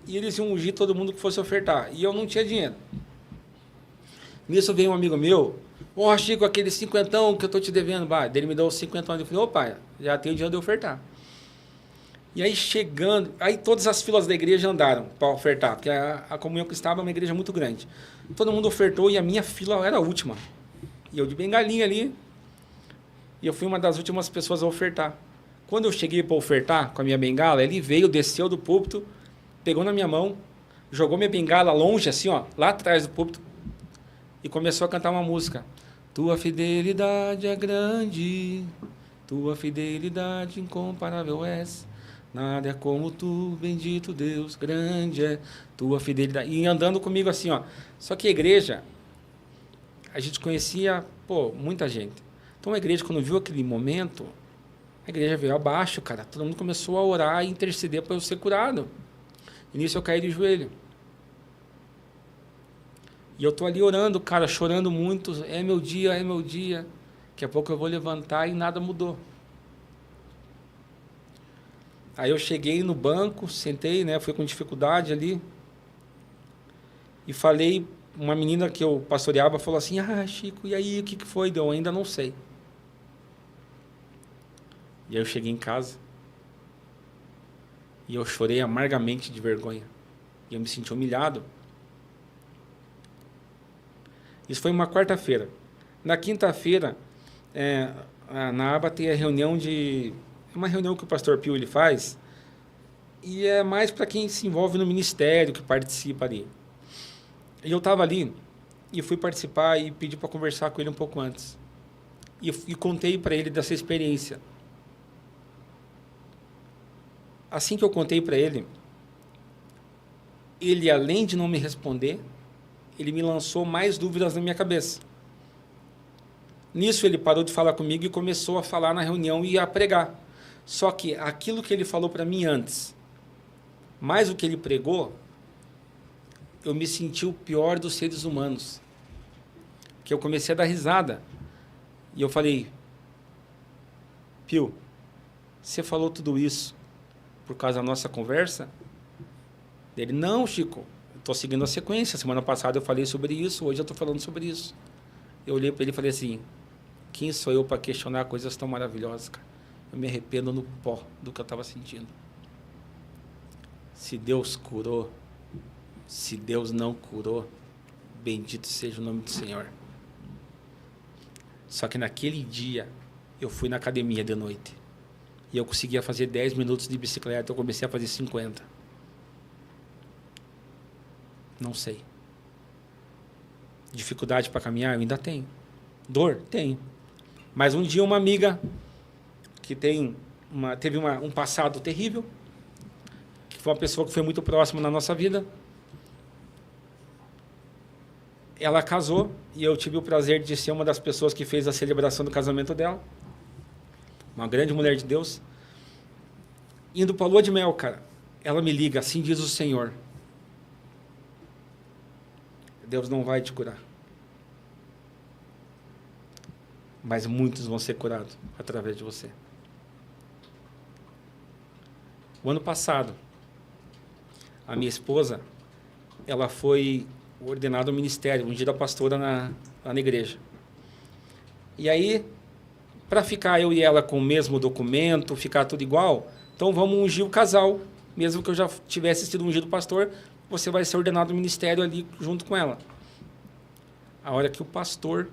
E eles iam ungir todo mundo que fosse ofertar. E eu não tinha dinheiro. Nisso veio um amigo meu, Chico, aquele cinquentão que eu estou te devendo. Ele me deu os cinquentão. Eu falei, opa, já tenho dinheiro de ofertar. E aí chegando, aí todas as filas da igreja andaram para ofertar, porque a Comunhão Cristã é uma igreja muito grande. Todo mundo ofertou e a minha fila era a última. E eu de bengalinha ali, e eu fui uma das últimas pessoas a ofertar. Quando eu cheguei para ofertar com a minha bengala, ele veio, desceu do púlpito, pegou na minha mão, jogou minha bengala longe, assim, ó, lá atrás do púlpito, e começou a cantar uma música. Tua fidelidade é grande, tua fidelidade incomparável és. Nada é como tu, bendito Deus, grande é tua fidelidade. E andando comigo assim, ó. Só que a igreja, a gente conhecia, muita gente. Então a igreja, quando viu aquele momento, a igreja veio abaixo, cara. Todo mundo começou a orar e interceder para eu ser curado. E nisso eu caí de joelho. E eu tô ali orando, cara, chorando muito. É meu dia, é meu dia. Daqui a pouco eu vou levantar e nada mudou. Aí eu cheguei no banco, sentei, né? Fui com dificuldade ali. E falei, uma menina que eu pastoreava falou assim, Chico, e aí, o que foi? Eu ainda não sei. E aí eu cheguei em casa. E eu chorei amargamente de vergonha. E eu me senti humilhado. Isso foi uma quarta-feira. Na quinta-feira, na aba tem a reunião uma reunião que o pastor Pio ele faz, e é mais para quem se envolve no ministério, que participa ali. E eu estava ali, e fui participar e pedi para conversar com ele um pouco antes. E contei para ele dessa experiência. Assim que eu contei para ele, além de não me responder, ele me lançou mais dúvidas na minha cabeça. Nisso, ele parou de falar comigo e começou a falar na reunião e a pregar. Só que aquilo que ele falou para mim antes, mais o que ele pregou, eu me senti o pior dos seres humanos. Que eu comecei a dar risada. E eu falei, Pio, você falou tudo isso por causa da nossa conversa? Ele, não, Chico, eu estou seguindo a sequência. Semana passada eu falei sobre isso, hoje eu estou falando sobre isso. Eu olhei para ele e falei assim, quem sou eu para questionar coisas tão maravilhosas, cara? Eu me arrependo no pó do que eu estava sentindo. Se Deus curou, se Deus não curou, bendito seja o nome do Senhor. Só que naquele dia, eu fui na academia de noite. E eu conseguia fazer 10 minutos de bicicleta, eu comecei a fazer 50. Não sei. Dificuldade para caminhar? Eu ainda tenho. Dor? Tenho. Mas um dia uma amiga que teve um passado terrível, que foi uma pessoa que foi muito próxima na nossa vida, ela casou e eu tive o prazer de ser uma das pessoas que fez a celebração do casamento dela. Uma grande mulher de Deus. Indo para a lua de mel, cara, ela me liga, assim diz o Senhor. Deus não vai te curar. Mas muitos vão ser curados através de você. O ano passado, a minha esposa, ela foi ordenada ao ministério, ungida pastora na igreja. E aí, para ficar eu e ela com o mesmo documento, ficar tudo igual, então vamos ungir o casal. Mesmo que eu já tivesse sido ungido pastor, você vai ser ordenado ao ministério ali junto com ela. A hora que o pastor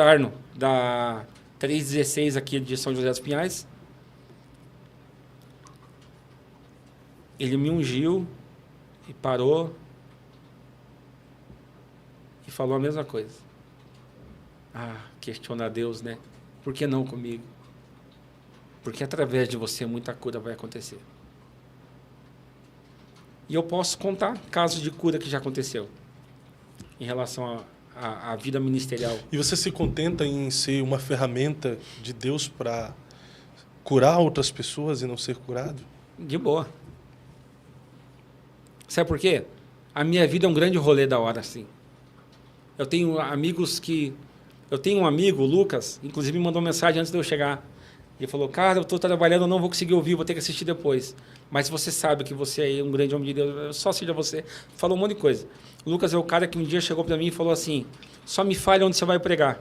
Arno, da 316 aqui de São José dos Pinhais, ele me ungiu e parou e falou a mesma coisa. Questiona Deus, né? Por que não comigo? Porque através de você muita cura vai acontecer. E eu posso contar casos de cura que já aconteceu em relação à vida ministerial. E você se contenta em ser uma ferramenta de Deus para curar outras pessoas e não ser curado? De boa. Sabe por quê? A minha vida é um grande rolê da hora, assim. Eu tenho amigos que... Eu tenho um amigo, o Lucas, inclusive me mandou mensagem antes de eu chegar. Ele falou, cara, eu estou trabalhando, eu não vou conseguir ouvir, vou ter que assistir depois. Mas você sabe que você é um grande homem de Deus, só seja você. Falou um monte de coisa. O Lucas é o cara que um dia chegou para mim e falou assim, só me fale onde você vai pregar,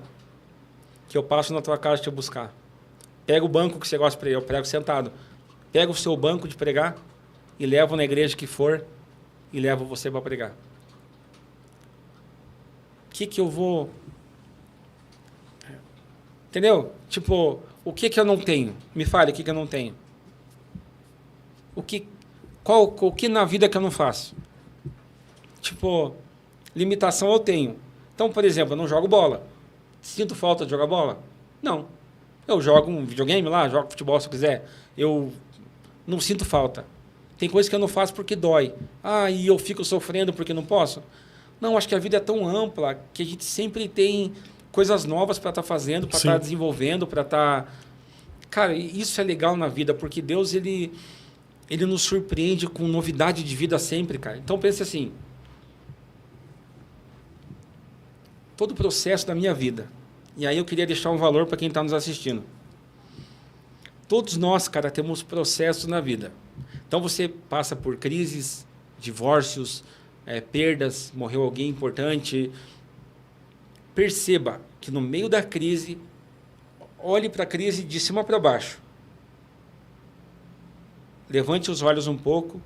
que eu passo na tua casa te buscar. Pega o banco que você gosta de pregar, eu prego sentado. Pega o seu banco de pregar e levo na igreja que for e levo você para pregar. O que eu vou... Entendeu? Tipo, o que eu não tenho? Me fale o que eu não tenho. O que na vida que eu não faço? Tipo, limitação eu tenho. Então, por exemplo, eu não jogo bola. Sinto falta de jogar bola? Não. Eu jogo um videogame lá, jogo futebol se eu quiser. Eu não sinto falta. Tem coisas que eu não faço porque dói. E eu fico sofrendo porque não posso? Não, acho que a vida é tão ampla que a gente sempre tem coisas novas para estar fazendo, para estar desenvolvendo, para estar... Cara, isso é legal na vida, porque Deus, ele nos surpreende com novidade de vida sempre, cara. Então, pense assim, todo o processo da minha vida, e aí eu queria deixar um valor para quem está nos assistindo. Todos nós, cara, temos processos na vida. Então, você passa por crises, divórcios, perdas, morreu alguém importante... Perceba que no meio da crise, olhe para a crise de cima para baixo. Levante os olhos um pouco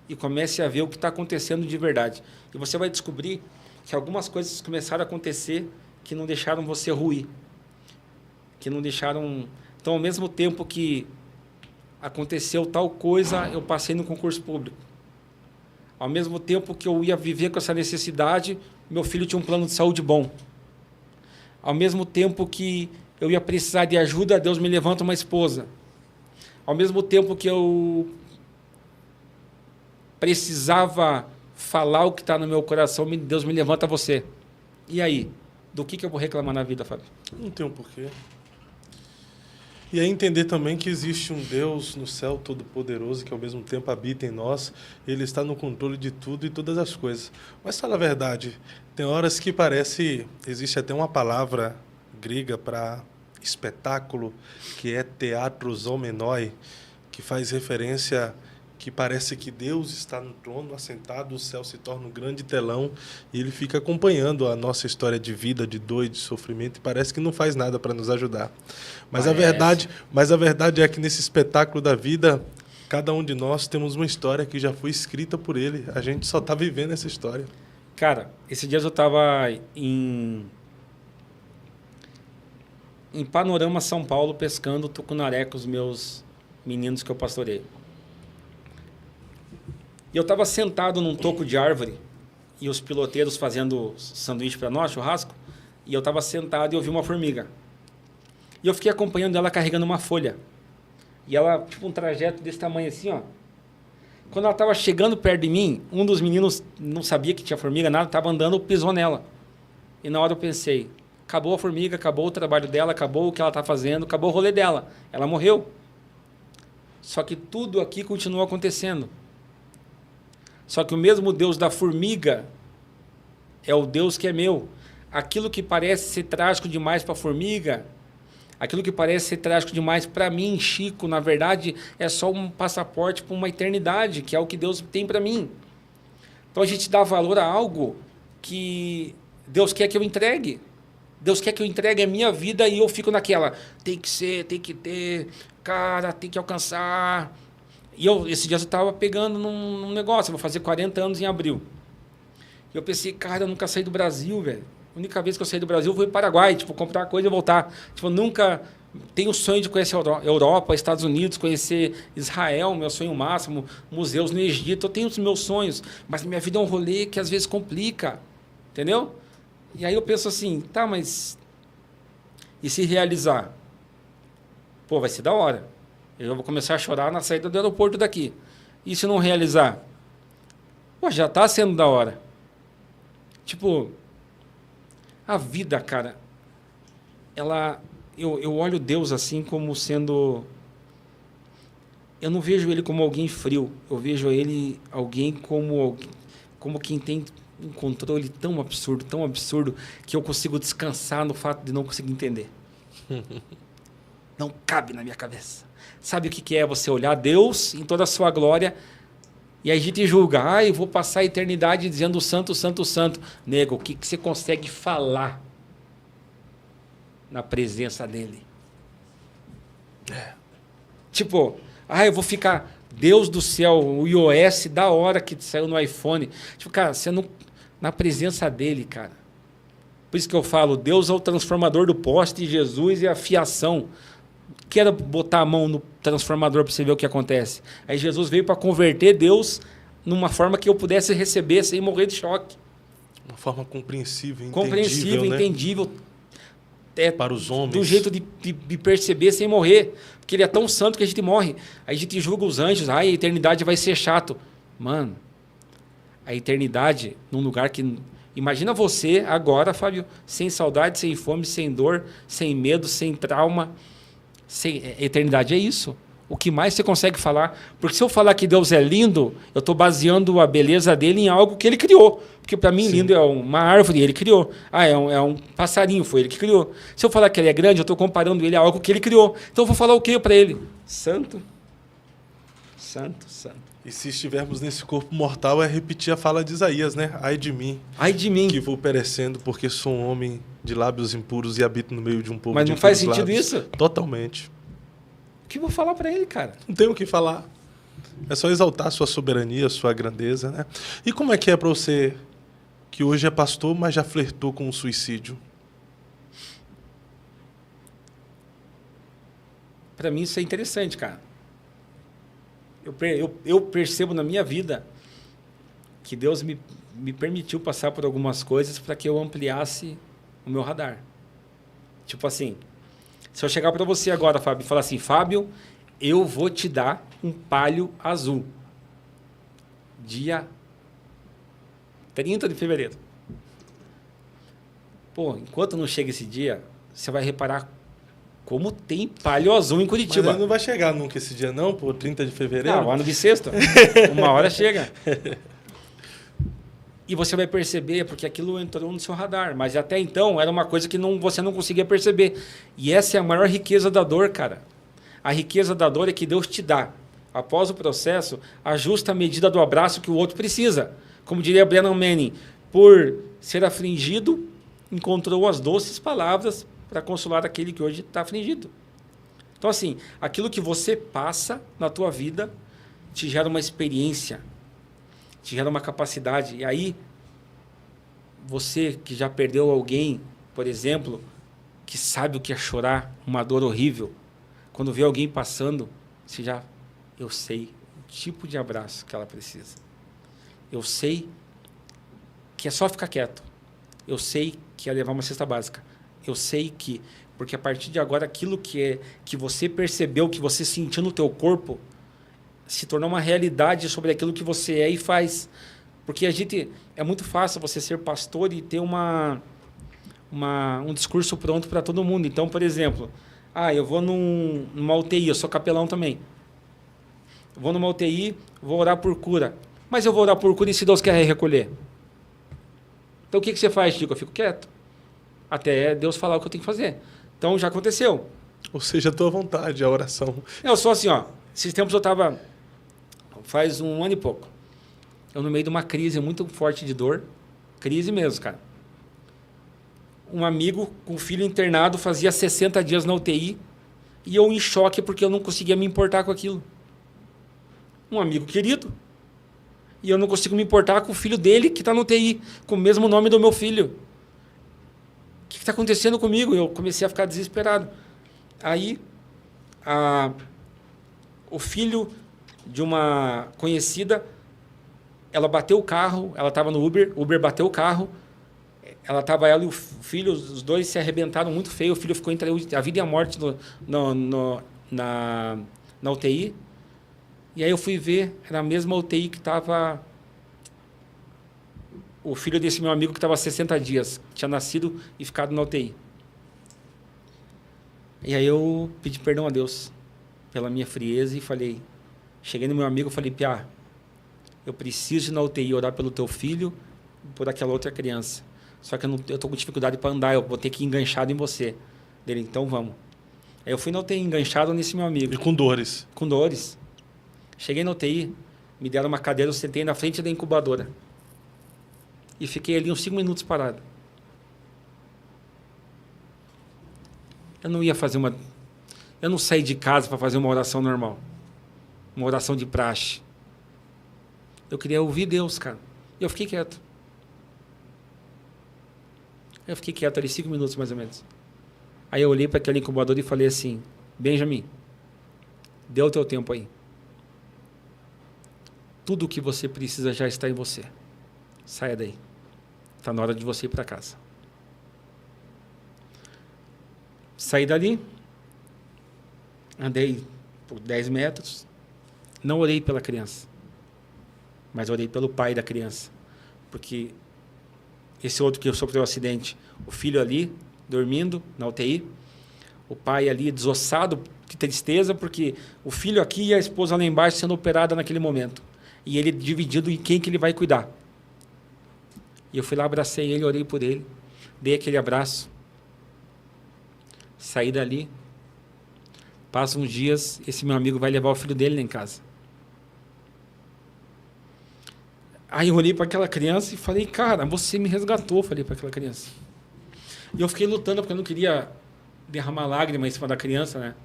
e comece a ver o que está acontecendo de verdade. E você vai descobrir que algumas coisas começaram a acontecer que não deixaram você ruir. Que não deixaram... Então, ao mesmo tempo que aconteceu tal coisa, eu passei no concurso público. Ao mesmo tempo que eu ia viver com essa necessidade, meu filho tinha um plano de saúde bom. Ao mesmo tempo que eu ia precisar de ajuda, Deus me levanta uma esposa. Ao mesmo tempo que eu precisava falar o que está no meu coração, Deus me levanta você. E aí? Do que eu vou reclamar na vida, Fábio? Não tem um porquê. E aí entender também que existe um Deus no céu todo-poderoso que ao mesmo tempo habita em nós. Ele está no controle de tudo e todas as coisas. Mas fala a verdade, tem horas que parece... Existe até uma palavra grega para espetáculo, que é teatrozomenoi, que faz referência... que parece que Deus está no trono, assentado, o céu se torna um grande telão e ele fica acompanhando a nossa história de vida, de dor, de sofrimento, e parece que não faz nada para nos ajudar. Mas a verdade é que nesse espetáculo da vida, cada um de nós temos uma história que já foi escrita por ele. A gente só está vivendo essa história. Cara, esses dias eu estava em Panorama, São Paulo, pescando tucunaré com os meus meninos que eu pastoreio. E eu estava sentado num toco de árvore e os piloteiros fazendo sanduíche para nós, churrasco, e eu estava sentado e eu vi uma formiga. E eu fiquei acompanhando ela carregando uma folha. E ela, tipo um trajeto desse tamanho assim, ó. Quando ela estava chegando perto de mim, um dos meninos não sabia que tinha formiga, nada, estava andando, pisou nela. E na hora eu pensei, acabou a formiga, acabou o trabalho dela, acabou o que ela está fazendo, acabou o rolê dela. Ela morreu. Só que tudo aqui continua acontecendo. Só que o mesmo Deus da formiga é o Deus que é meu. Aquilo que parece ser trágico demais para a formiga, aquilo que parece ser trágico demais para mim, Chico, na verdade, é só um passaporte para uma eternidade, que é o que Deus tem para mim. Então a gente dá valor a algo que Deus quer que eu entregue. Deus quer que eu entregue a minha vida e eu fico naquela, tem que ser, tem que ter, cara, tem que alcançar... E esse dia eu estava pegando num negócio, eu vou fazer 40 anos em abril. E eu pensei, cara, eu nunca saí do Brasil, velho. A única vez que eu saí do Brasil foi para o Paraguai, tipo, comprar coisa e voltar. Tipo, eu nunca tenho o sonho de conhecer a Europa, Estados Unidos, conhecer Israel, meu sonho máximo, museus no Egito, eu tenho os meus sonhos, mas minha vida é um rolê que às vezes complica, entendeu? E aí eu penso assim, tá, mas e se realizar? Pô, vai ser da hora. Eu vou começar a chorar na saída do aeroporto daqui. E se não realizar? Pô, já está sendo da hora. Tipo, a vida, cara, ela... Eu olho Deus assim como sendo... Eu não vejo ele como alguém frio. Eu vejo ele alguém como quem tem um controle tão absurdo, que eu consigo descansar no fato de não conseguir entender. Não cabe na minha cabeça. Sabe o que é você olhar Deus em toda a sua glória e aí a gente julga, eu vou passar a eternidade dizendo santo, santo, santo. Nego, o que você consegue falar na presença dele? Tipo, eu vou ficar, Deus do céu, o iOS da hora que saiu no iPhone. Tipo, cara, você não, na presença dele, cara. Por isso que eu falo, Deus é o transformador do poste, Jesus é a fiação. Quero botar a mão no transformador para você ver o que acontece. Aí Jesus veio para converter Deus numa forma que eu pudesse receber sem morrer de choque. Uma forma compreensível, entendível. Para os homens. Do jeito de perceber sem morrer. Porque ele é tão santo que a gente morre. Aí a gente julga os anjos. A eternidade vai ser chato. Mano, a eternidade num lugar que... Imagina você agora, Fábio, sem saudade, sem fome, sem dor, sem medo, sem trauma... Eternidade é isso. O que mais você consegue falar? Porque se eu falar que Deus é lindo, eu estou baseando a beleza dele em algo que ele criou. Porque para mim, lindo é uma árvore, ele criou. É um passarinho, foi ele que criou. Se eu falar que ele é grande, eu estou comparando ele a algo que ele criou. Então eu vou falar o que para ele? Santo, santo, santo. E se estivermos nesse corpo mortal, é repetir a fala de Isaías, né? Ai de mim. Ai de mim. Que vou perecendo porque sou um homem de lábios impuros e habito no meio de um povo Mas de não faz impuros sentido lábios. isso? Totalmente. O que eu vou falar para ele, cara? Não tem o que falar. É só exaltar a sua soberania, a sua grandeza, né? E como é para você, que hoje é pastor, mas já flertou com o suicídio? Para mim isso é interessante, cara. Eu percebo na minha vida que Deus me permitiu passar por algumas coisas para que eu ampliasse o meu radar. Tipo assim, se eu chegar para você agora, Fábio, e falar assim, Fábio, eu vou te dar um Palio azul. Dia 30 de fevereiro. Pô, enquanto não chega esse dia, você vai reparar como tem Palio azul em Curitiba. Mas não vai chegar nunca esse dia não, pô, 30 de fevereiro? Não, ano bissexto. Uma hora chega. E você vai perceber, porque aquilo entrou no seu radar. Mas até então, era uma coisa que você não conseguia perceber. E essa é a maior riqueza da dor, cara. A riqueza da dor é que Deus te dá. Após o processo, a justa medida do abraço que o outro precisa. Como diria Brennan Manning, por ser afligido, encontrou as doces palavras para consolar aquele que hoje está afligido. Então, assim, aquilo que você passa na tua vida te gera uma experiência, te gera uma capacidade. E aí, você que já perdeu alguém, por exemplo, que sabe o que é chorar, uma dor horrível, quando vê alguém passando, eu sei o tipo de abraço que ela precisa. Eu sei que é só ficar quieto. Eu sei que é levar uma cesta básica. Eu sei que, porque a partir de agora, aquilo que você percebeu, que você sentiu no teu corpo, se tornou uma realidade sobre aquilo que você é e faz. Porque é muito fácil você ser pastor e ter um discurso pronto para todo mundo. Então, por exemplo, eu vou numa UTI, eu sou capelão também. Eu vou numa UTI, vou orar por cura. Mas eu vou orar por cura e se Deus quer recolher? Então, o que você faz, Chico? Eu fico quieto. Até Deus falar o que eu tenho que fazer. Então, já aconteceu. Ou seja, a tua vontade, a oração. Eu sou assim, esses tempos eu estava, faz 1 ano e pouco, eu no meio de uma crise muito forte de dor, crise mesmo, cara. Um amigo com filho internado fazia 60 dias na UTI e eu em choque porque eu não conseguia me importar com aquilo. Um amigo querido. E eu não consigo me importar com o filho dele que está no UTI, com o mesmo nome do meu filho. O que está acontecendo comigo? Eu comecei a ficar desesperado. Aí, o filho de uma conhecida, ela bateu o carro, ela estava no Uber bateu o carro, ela e o filho, os dois se arrebentaram muito feio, o filho ficou entre a vida e a morte na UTI. E aí eu fui ver, era a mesma UTI que estava o filho desse meu amigo que estava há 60 dias, tinha nascido e ficado na UTI. E aí eu pedi perdão a Deus pela minha frieza e cheguei no meu amigo e falei, Piá, eu preciso ir na UTI orar pelo teu filho e por aquela outra criança. Só que eu estou com dificuldade para andar, eu vou ter que ir enganchado em você. Dele, então vamos. Aí eu fui na UTI enganchado nesse meu amigo. E com dores? Com dores. Cheguei na UTI, me deram uma cadeira, eu sentei na frente da incubadora. E fiquei ali uns 5 minutos parado. Eu não ia fazer eu não saí de casa para fazer uma oração normal. Uma oração de praxe. Eu queria ouvir Deus, cara. E eu fiquei quieto. Eu fiquei quieto ali 5 minutos, mais ou menos. Aí eu olhei para aquele incubador e falei assim, Benjamin, dê o teu tempo aí. Tudo o que você precisa já está em você. Saia daí. Está na hora de você ir para casa. Saí dali, andei por 10 metros, não orei pela criança, mas orei pelo pai da criança. Porque esse outro que sofreu o acidente, o filho ali, dormindo na UTI, o pai ali desossado, de tristeza, porque o filho aqui e a esposa lá embaixo sendo operada naquele momento. E ele dividido em quem que ele vai cuidar. E eu fui lá, abracei ele, orei por ele, dei aquele abraço, saí dali, passam uns dias, esse meu amigo vai levar o filho dele lá em casa. Aí eu olhei para aquela criança e falei, cara, você me resgatou, falei para aquela criança. E eu fiquei lutando, porque eu não queria derramar lágrimas em cima da criança, né?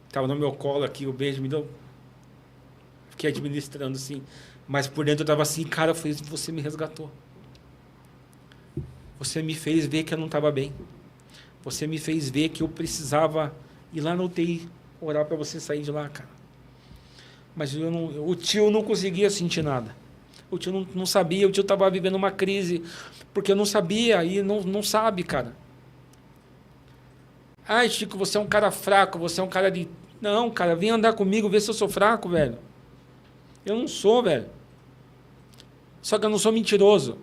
Estava no meu colo aqui, o beijo me deu. fiquei administrando, assim. Mas por dentro eu estava assim, cara, você me resgatou. Você me fez ver que eu não estava bem. Você me fez ver que eu precisava ir lá no UTI, orar para você sair de lá, cara. Mas o tio não conseguia sentir nada. O tio não sabia, o tio estava vivendo uma crise, porque eu não sabia, e não sabe, cara. Ai, Chico, você é um cara fraco, você é um cara de... Não, cara, vem andar comigo, ver se eu sou fraco, velho. Eu não sou, velho. Só que eu não sou mentiroso.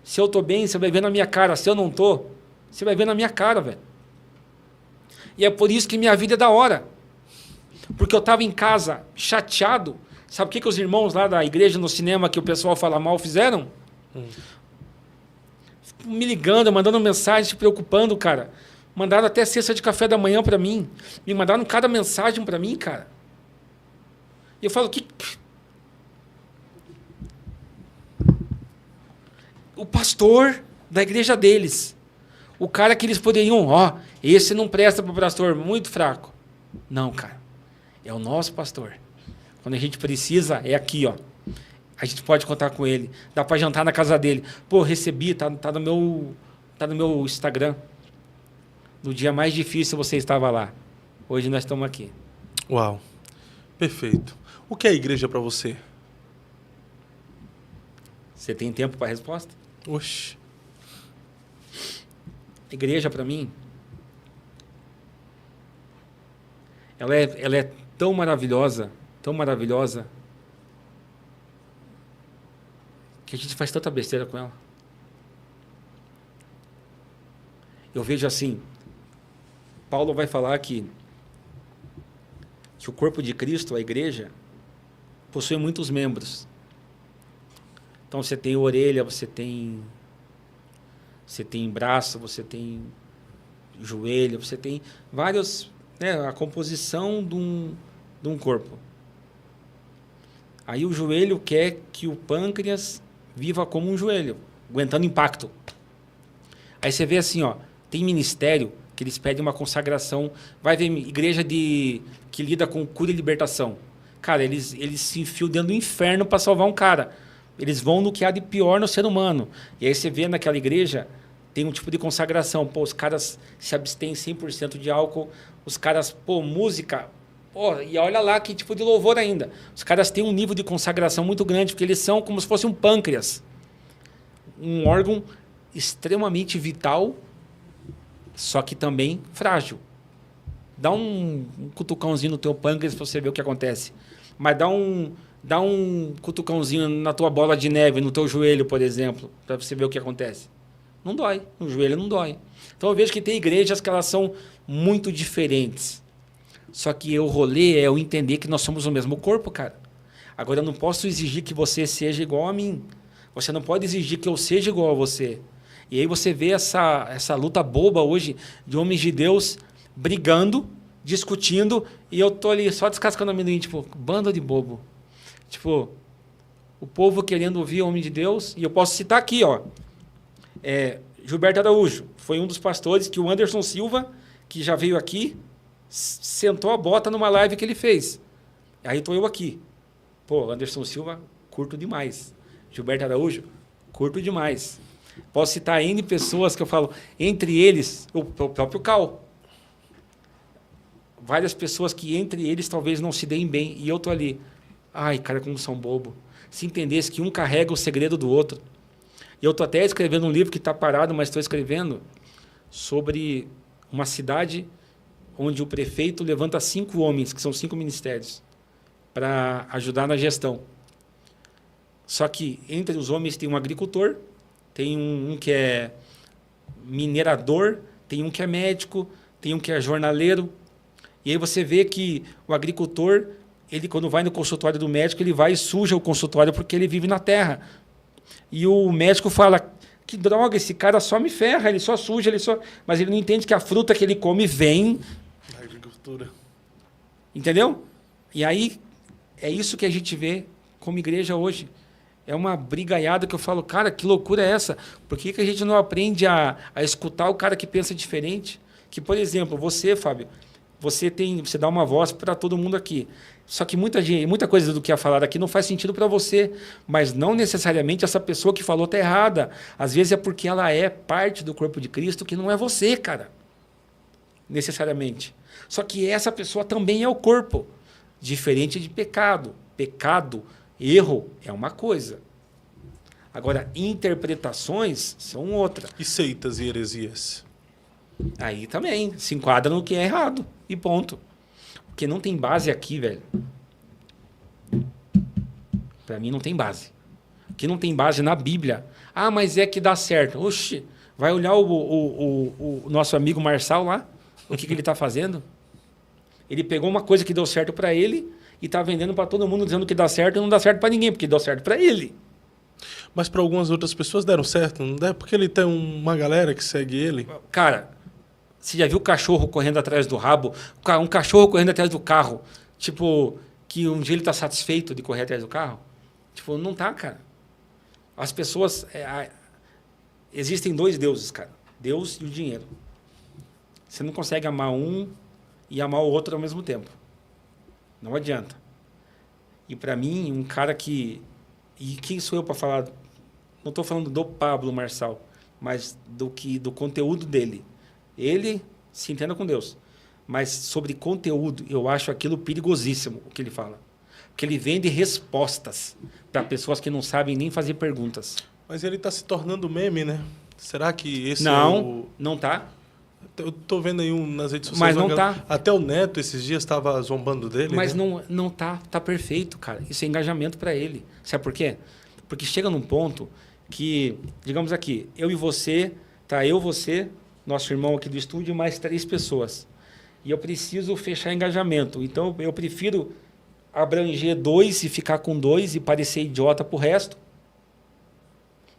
Se eu tô bem, você vai ver na minha cara. Se eu não tô, você vai ver na minha cara, velho. E é por isso que minha vida é da hora. Porque eu estava em casa, chateado. Sabe o que os irmãos lá da igreja, no cinema, que o pessoal fala mal, fizeram? Me ligando, mandando mensagem, se preocupando, cara. Mandaram até cesta de café da manhã para mim. Me mandaram cada mensagem para mim, cara. E eu falo, que... O pastor da igreja deles. O cara que eles poderiam, esse não presta para o pastor, muito fraco. Não, cara. É o nosso pastor. Quando a gente precisa, é aqui, ó. A gente pode contar com ele. Dá para jantar na casa dele. Pô, recebi, tá no meu Instagram. No dia mais difícil você estava lá. Hoje nós estamos aqui. Uau. Perfeito. O que é a igreja para você? Você tem tempo para a resposta? Oxi. Igreja, para mim, ela é tão maravilhosa, que a gente faz tanta besteira com ela. Eu vejo assim, Paulo vai falar que o corpo de Cristo, a igreja, possui muitos membros. Então você tem orelha, você tem braço, você tem joelho, você tem vários, né, a composição de um corpo. Aí o joelho quer que o pâncreas viva como um joelho, aguentando impacto. Aí você vê assim, tem ministério que eles pedem uma consagração. Vai ver igreja que lida com cura e libertação. Cara, eles se enfiam dentro do inferno para salvar um cara. Eles vão no que há de pior no ser humano. E aí você vê naquela igreja, tem um tipo de consagração. Pô, os caras se abstêm 100% de álcool. Os caras, música. E olha lá que tipo de louvor ainda. Os caras têm um nível de consagração muito grande, porque eles são como se fosse um pâncreas. Um órgão extremamente vital, só que também frágil. Dá um cutucãozinho no teu pâncreas para você ver o que acontece. Mas dá um cutucãozinho na tua bola de neve, no teu joelho, por exemplo, para você ver o que acontece. Não dói. No joelho não dói. Então eu vejo que tem igrejas que elas são muito diferentes. Só que o rolê é eu entender que nós somos o mesmo corpo, cara. Agora eu não posso exigir que você seja igual a mim. Você não pode exigir que eu seja igual a você. E aí você vê essa luta boba hoje de homens de Deus brigando, discutindo, e eu tô ali só descascando amendoim, tipo, banda de bobo. Tipo, o povo querendo ouvir o homem de Deus, e eu posso citar aqui, Gilberto Araújo, foi um dos pastores que o Anderson Silva, que já veio aqui, sentou a bota numa live que ele fez. Aí estou eu aqui. Anderson Silva, curto demais. Gilberto Araújo, curto demais. Posso citar N pessoas que eu falo, entre eles, o próprio Cal. Várias pessoas que entre eles talvez não se deem bem, e eu estou ali. Ai, cara, como são bobo. Se entendesse que um carrega o segredo do outro. E eu estou até escrevendo um livro que está parado, mas estou escrevendo sobre uma cidade onde o prefeito levanta 5 homens, que são 5 ministérios, para ajudar na gestão. Só que entre os homens tem um agricultor, tem um que é minerador, tem um que é médico, tem um que é jornaleiro. E aí você vê que o agricultor, ele quando vai no consultório do médico, ele vai e suja o consultório porque ele vive na terra. E o médico fala, que droga, esse cara só me ferra, ele só suja, mas ele não entende que a fruta que ele come vem da agricultura. Entendeu? E aí é isso que a gente vê como igreja hoje. É uma brigaiada que eu falo, cara, que loucura é essa? Por que a gente não aprende a escutar o cara que pensa diferente? Que, por exemplo, você, Fábio, você dá uma voz para todo mundo aqui. Só que muita coisa do que é falado aqui não faz sentido para você, mas não necessariamente essa pessoa que falou está errada. Às vezes é porque ela é parte do corpo de Cristo que não é você, cara. Necessariamente. Só que essa pessoa também é o corpo, diferente de pecado. Pecado, erro é uma coisa. Agora, interpretações são outra. E seitas e heresias? Aí também se enquadra no que é errado e ponto. Porque não tem base aqui, velho. Para mim não tem base. Porque não tem base na Bíblia. Ah, mas é que dá certo. Oxi, vai olhar o nosso amigo Marçal lá, o que ele está fazendo? Ele pegou uma coisa que deu certo para ele e está vendendo para todo mundo dizendo que dá certo e não dá certo para ninguém, porque deu certo para ele. Mas para algumas outras pessoas deram certo, não dá? Porque ele tem uma galera que segue ele. Cara, você já viu o cachorro correndo atrás do rabo? Um cachorro correndo atrás do carro. Tipo, que um dia ele está satisfeito de correr atrás do carro? Tipo, não tá, cara. As pessoas... existem dois deuses, cara. Deus e o dinheiro. Você não consegue amar um e amar o outro ao mesmo tempo. Não adianta. E para mim, um cara que... E quem sou eu para falar? Não estou falando do Pablo Marçal, mas do conteúdo dele. Ele se entenda com Deus. Mas sobre conteúdo, eu acho aquilo perigosíssimo, o que ele fala. Porque ele vende respostas para pessoas que não sabem nem fazer perguntas. Mas ele está se tornando meme, né? Será que esse não tá. Eu estou vendo aí nas redes sociais. Mas não tá. Até o Neto esses dias estava zombando dele. Mas né? não tá. Tá perfeito, cara. Isso é engajamento para ele. Sabe por quê? Porque chega num ponto que, digamos aqui, eu e você, tá? Eu, você, nosso irmão aqui do estúdio, mais 3 pessoas. E eu preciso fechar engajamento. Então, eu prefiro abranger 2 e ficar com 2 e parecer idiota pro resto.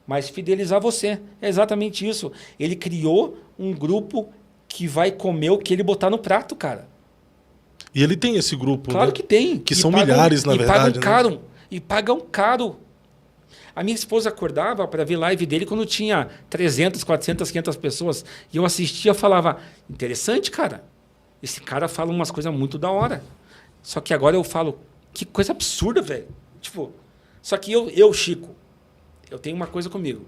Mas fidelizar você. É exatamente isso. Ele criou um grupo que vai comer o que ele botar no prato, cara. E ele tem esse grupo, claro, né? que tem. Que são milhares, na verdade. E pagam caro. A minha esposa acordava para ver live dele quando tinha 300, 400, 500 pessoas. E eu assistia e falava, interessante, cara. Esse cara fala umas coisas muito da hora. Só que agora eu falo, que coisa absurda, velho. Tipo, só que eu, Chico, eu tenho uma coisa comigo.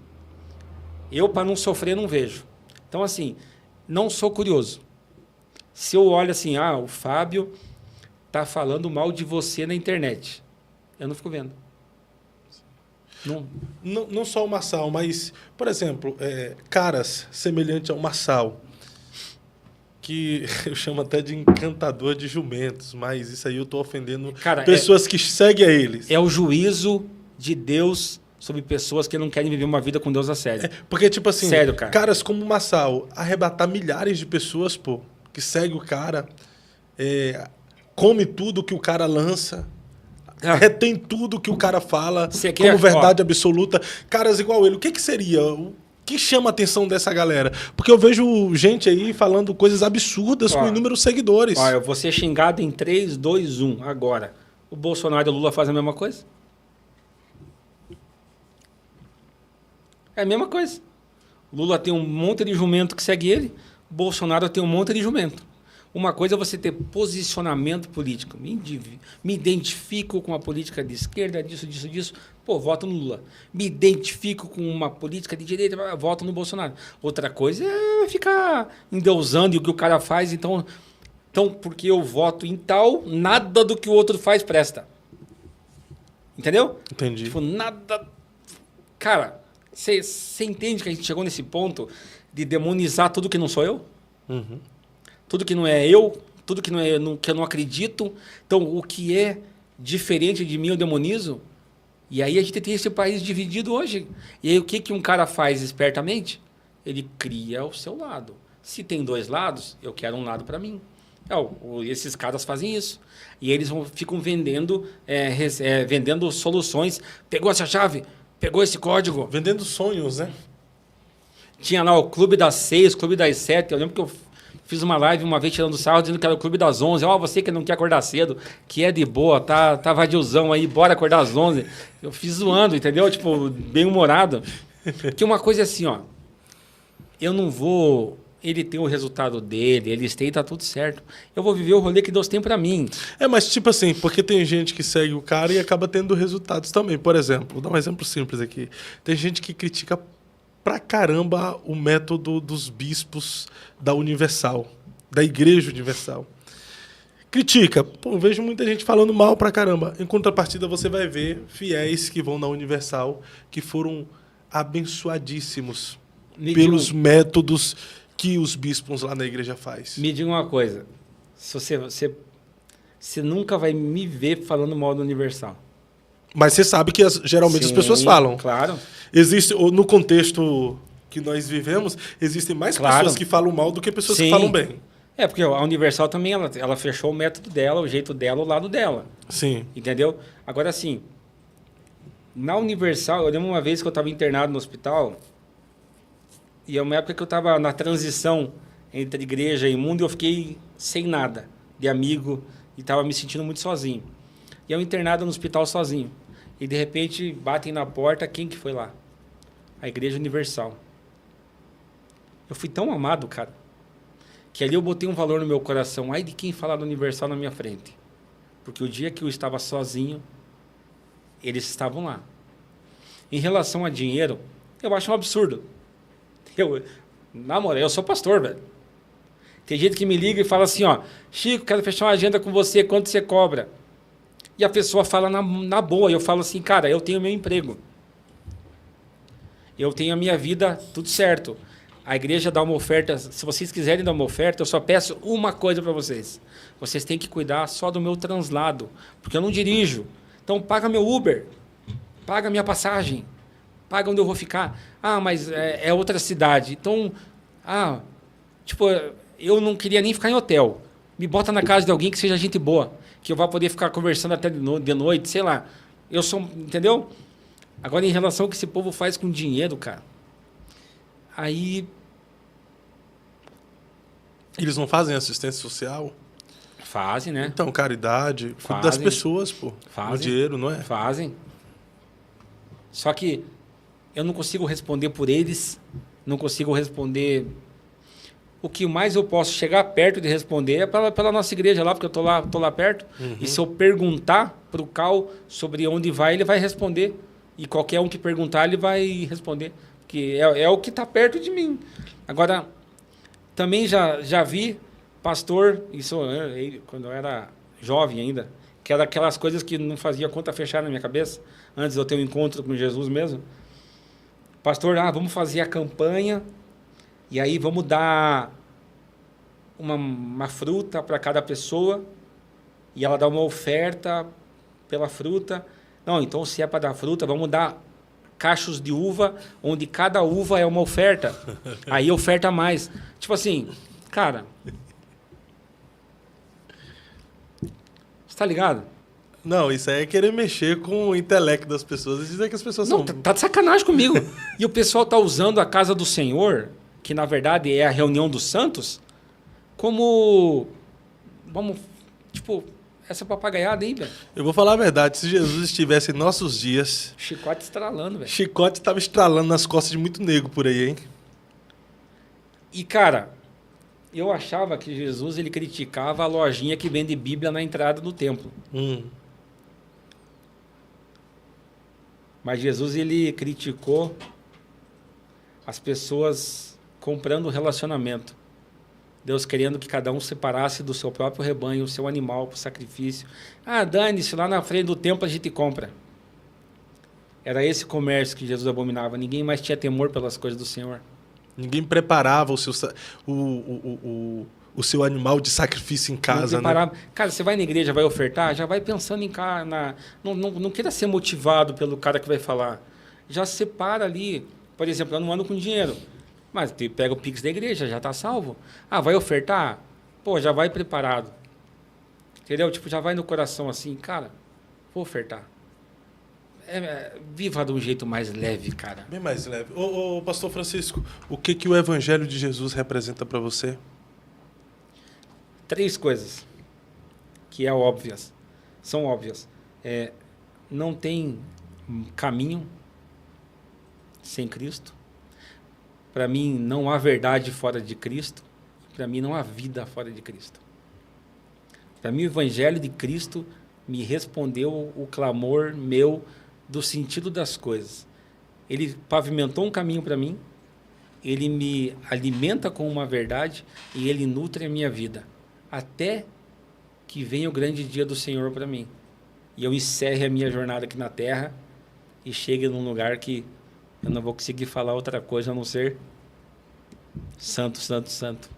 Eu, para não sofrer, não vejo. Então, assim, não sou curioso. Se eu olho assim, o Fábio tá falando mal de você na internet. Eu não fico vendo. Não só o Marçal, mas, por exemplo, caras semelhantes ao Marçal, que eu chamo até de encantador de jumentos, mas isso aí eu estou ofendendo pessoas que seguem a eles. É o juízo de Deus sobre pessoas que não querem viver uma vida com Deus a sério. Porque, tipo assim, sério, cara. Caras como o Marçal, arrebatar milhares de pessoas, pô, que segue o cara, come tudo que o cara lança, retém tudo que o cara fala como verdade absoluta. Caras igual ele, o que seria? O que chama a atenção dessa galera? Porque eu vejo gente aí falando coisas absurdas com inúmeros seguidores. Eu vou ser xingado em 3, 2, 1 agora. O Bolsonaro e o Lula fazem a mesma coisa? É a mesma coisa. O Lula tem um monte de jumento que segue ele, o Bolsonaro tem um monte de jumento. Uma coisa é você ter posicionamento político. Me identifico com a política de esquerda, disso. Pô, voto no Lula. Me identifico com uma política de direita, voto no Bolsonaro. Outra coisa é ficar endeusando o que o cara faz. Então, porque eu voto em tal, nada do que o outro faz presta. Entendeu? Entendi. Tipo, nada... Cara, você entende que a gente chegou nesse ponto de demonizar tudo que não sou eu? Uhum. Tudo que não é eu, tudo que que eu não acredito. Então, o que é diferente de mim, eu demonizo. E aí a gente tem esse país dividido hoje. E aí o que um cara faz espertamente? Ele cria o seu lado. Se tem 2 lados, eu quero um lado para mim. Esses caras fazem isso. E eles ficam vendendo, vendendo soluções. Pegou essa chave, pegou esse código. Vendendo sonhos, né? Tinha lá o Clube das 6, Clube das 7. Eu lembro que eu fiz uma live uma vez tirando sarro, dizendo que era o Clube das 11. Você que não quer acordar cedo, que é de boa, tá vadiozão aí, bora acordar às 11. Eu fiz zoando, entendeu? Tipo, bem humorado. Que uma coisa é assim, eu não vou ele tem o resultado dele, eles têm, tá tudo certo. Eu vou viver o rolê que Deus tem para mim. Mas tipo assim, porque tem gente que segue o cara e acaba tendo resultados também. Por exemplo, vou dar um exemplo simples aqui. Tem gente que critica pra caramba o método dos bispos da Universal, da Igreja Universal. Critica. Pô, eu vejo muita gente falando mal pra caramba. Em contrapartida, você vai ver fiéis que vão na Universal que foram abençoadíssimos pelos métodos que os bispos lá na igreja faz. Me diga uma coisa. Você nunca vai me ver falando mal do Universal. Mas você sabe que geralmente Sim, as pessoas falam. Claro. Existe, no contexto que nós vivemos, existem mais pessoas que falam mal do que pessoas que falam bem. Porque a Universal também, ela fechou o método dela, o jeito dela, o lado dela. Sim. Entendeu? Agora, assim, na Universal, eu lembro uma vez que eu estava internado no hospital, e é uma época que eu estava na transição entre igreja e mundo, e eu fiquei sem nada de amigo, e estava me sentindo muito sozinho. E eu internado no hospital sozinho. E, de repente, batem na porta, quem que foi lá? A Igreja Universal. Eu fui tão amado, cara, que ali eu botei um valor no meu coração. Ai de quem falar do Universal na minha frente. Porque o dia que eu estava sozinho, eles estavam lá. Em relação a dinheiro, eu acho um absurdo. Na moral, eu sou pastor, velho. Tem gente que me liga e fala assim, ó, Chico, quero fechar uma agenda com você, quanto você cobra? E a pessoa fala na boa, e eu falo assim, cara, eu tenho meu emprego. Eu tenho a minha vida, tudo certo. A igreja dá uma oferta, se vocês quiserem dar uma oferta, eu só peço uma coisa para vocês. Vocês têm que cuidar só do meu translado, porque eu não dirijo. Então paga meu Uber, paga minha passagem, paga onde eu vou ficar. Ah, mas é outra cidade. Então, eu não queria nem ficar em hotel. Me bota na casa de alguém que seja gente boa, que eu vá poder ficar conversando até de noite, sei lá. Eu sou, entendeu? Agora, em relação ao que esse povo faz com dinheiro, cara, aí... Eles não fazem assistência social? Fazem, né? Então, caridade, cuida das pessoas, pô. Fazem. O dinheiro, não é? Fazem. Só que eu não consigo responder por eles, não consigo responder... O que mais eu posso chegar perto de responder é pela nossa igreja lá, porque eu tô lá perto. Uhum. E se eu perguntar para o Cal sobre onde vai, ele vai responder. E qualquer um que perguntar, ele vai responder. Porque é o que está perto de mim. Agora, também já vi pastor, isso quando eu era jovem ainda, que era aquelas coisas que não fazia conta fechar na minha cabeça, antes de eu ter um encontro com Jesus mesmo. Pastor, vamos fazer a campanha, e aí vamos dar uma fruta para cada pessoa, e ela dá uma oferta pela fruta. Não, então se é para dar fruta, vamos dar cachos de uva, onde cada uva é uma oferta. Aí oferta mais. Tipo assim, cara... Você tá ligado? Não, isso aí é querer mexer com o intelecto das pessoas e dizer que as pessoas não, são... tá de sacanagem comigo. E o pessoal tá usando a casa do Senhor, que na verdade é a reunião dos santos, como... Vamos... Tipo... Essa papagaiada aí, velho. Eu vou falar a verdade. Se Jesus estivesse em nossos dias... Chicote estralando, velho. Chicote estava estralando nas costas de muito nego por aí, hein? E, cara, eu achava que Jesus ele criticava a lojinha que vende Bíblia na entrada do templo. Mas Jesus ele criticou as pessoas comprando relacionamento. Deus querendo que cada um separasse do seu próprio rebanho o seu animal para o sacrifício. Dane-se, lá na frente do templo a gente compra. Era esse comércio que Jesus abominava. Ninguém mais tinha temor pelas coisas do Senhor. Ninguém preparava o seu animal de sacrifício em casa, né? Cara, você vai na igreja, vai ofertar, já vai pensando em não queira ser motivado pelo cara que vai falar. Já separa ali. Por exemplo, eu não ando com dinheiro. Mas pega o Pix da igreja, já está salvo. Vai ofertar? Pô, já vai preparado. Entendeu? Tipo, já vai no coração assim, cara, vou ofertar. Viva de um jeito mais leve, cara. Bem mais leve. Ô, pastor Francisco, o que o evangelho de Jesus representa para você? 3 coisas que são óbvias. Não tem caminho sem Cristo. Para mim, não há verdade fora de Cristo. Para mim, não há vida fora de Cristo. Para mim, o Evangelho de Cristo me respondeu o clamor meu do sentido das coisas. Ele pavimentou um caminho para mim, ele me alimenta com uma verdade e ele nutre a minha vida. Até que venha o grande dia do Senhor para mim. E eu encerre a minha jornada aqui na Terra e chegue num lugar que eu não vou conseguir falar outra coisa a não ser santo, santo, santo.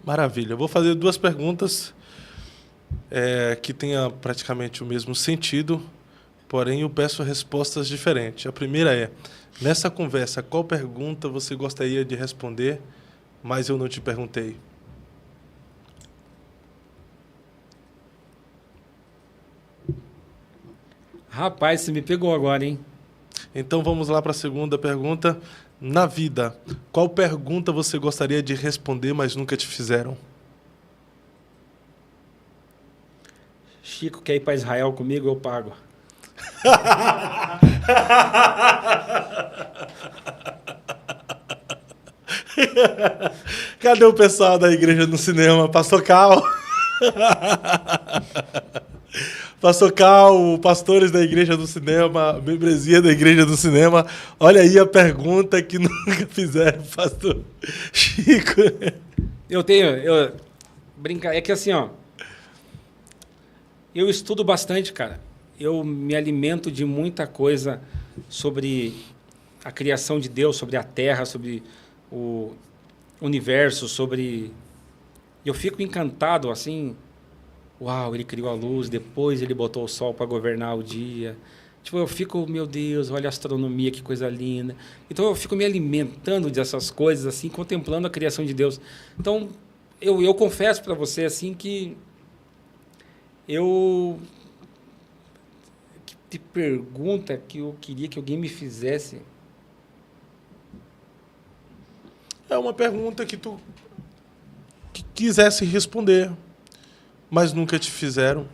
Maravilha. Eu vou fazer 2 perguntas que tenham praticamente o mesmo sentido, porém eu peço respostas diferentes. A primeira é, nessa conversa, qual pergunta você gostaria de responder, mas eu não te perguntei? Rapaz, você me pegou agora, hein? Então vamos lá para a segunda pergunta. Na vida, qual pergunta você gostaria de responder, mas nunca te fizeram? Chico quer ir para Israel comigo, eu pago. Cadê o pessoal da igreja no cinema? Pastor Cal. Pastor Cal, pastores da igreja do cinema, membresia da igreja do cinema. Olha aí a pergunta que nunca fizeram, pastor Chico. É que assim, ó, eu estudo bastante, cara. Eu me alimento de muita coisa sobre a criação de Deus, sobre a terra, sobre o universo, sobre... Eu fico encantado, assim... Uau, ele criou a luz, depois ele botou o sol para governar o dia. Tipo, eu fico, meu Deus, olha a astronomia, que coisa linda. Então, eu fico me alimentando dessas coisas, assim, contemplando a criação de Deus. Então, eu confesso para você, assim, que que pergunta que eu queria que alguém me fizesse. É uma pergunta que tu quisesse responder, mas nunca te fizeram.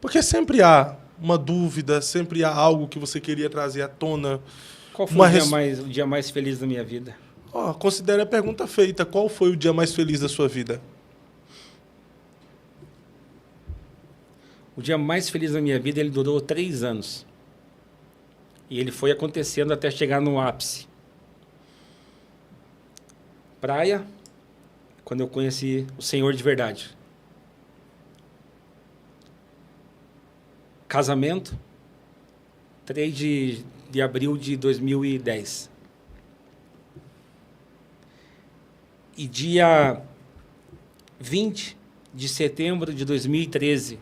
Porque sempre há uma dúvida, sempre há algo que você queria trazer à tona. Qual foi o dia mais feliz da minha vida? Considere a pergunta feita. Qual foi o dia mais feliz da sua vida? O dia mais feliz da minha vida, ele durou 3 anos. E ele foi acontecendo até chegar no ápice. Praia, quando eu conheci o Senhor de verdade. Casamento, 3 de abril de 2010. E dia 20 de setembro de 2013,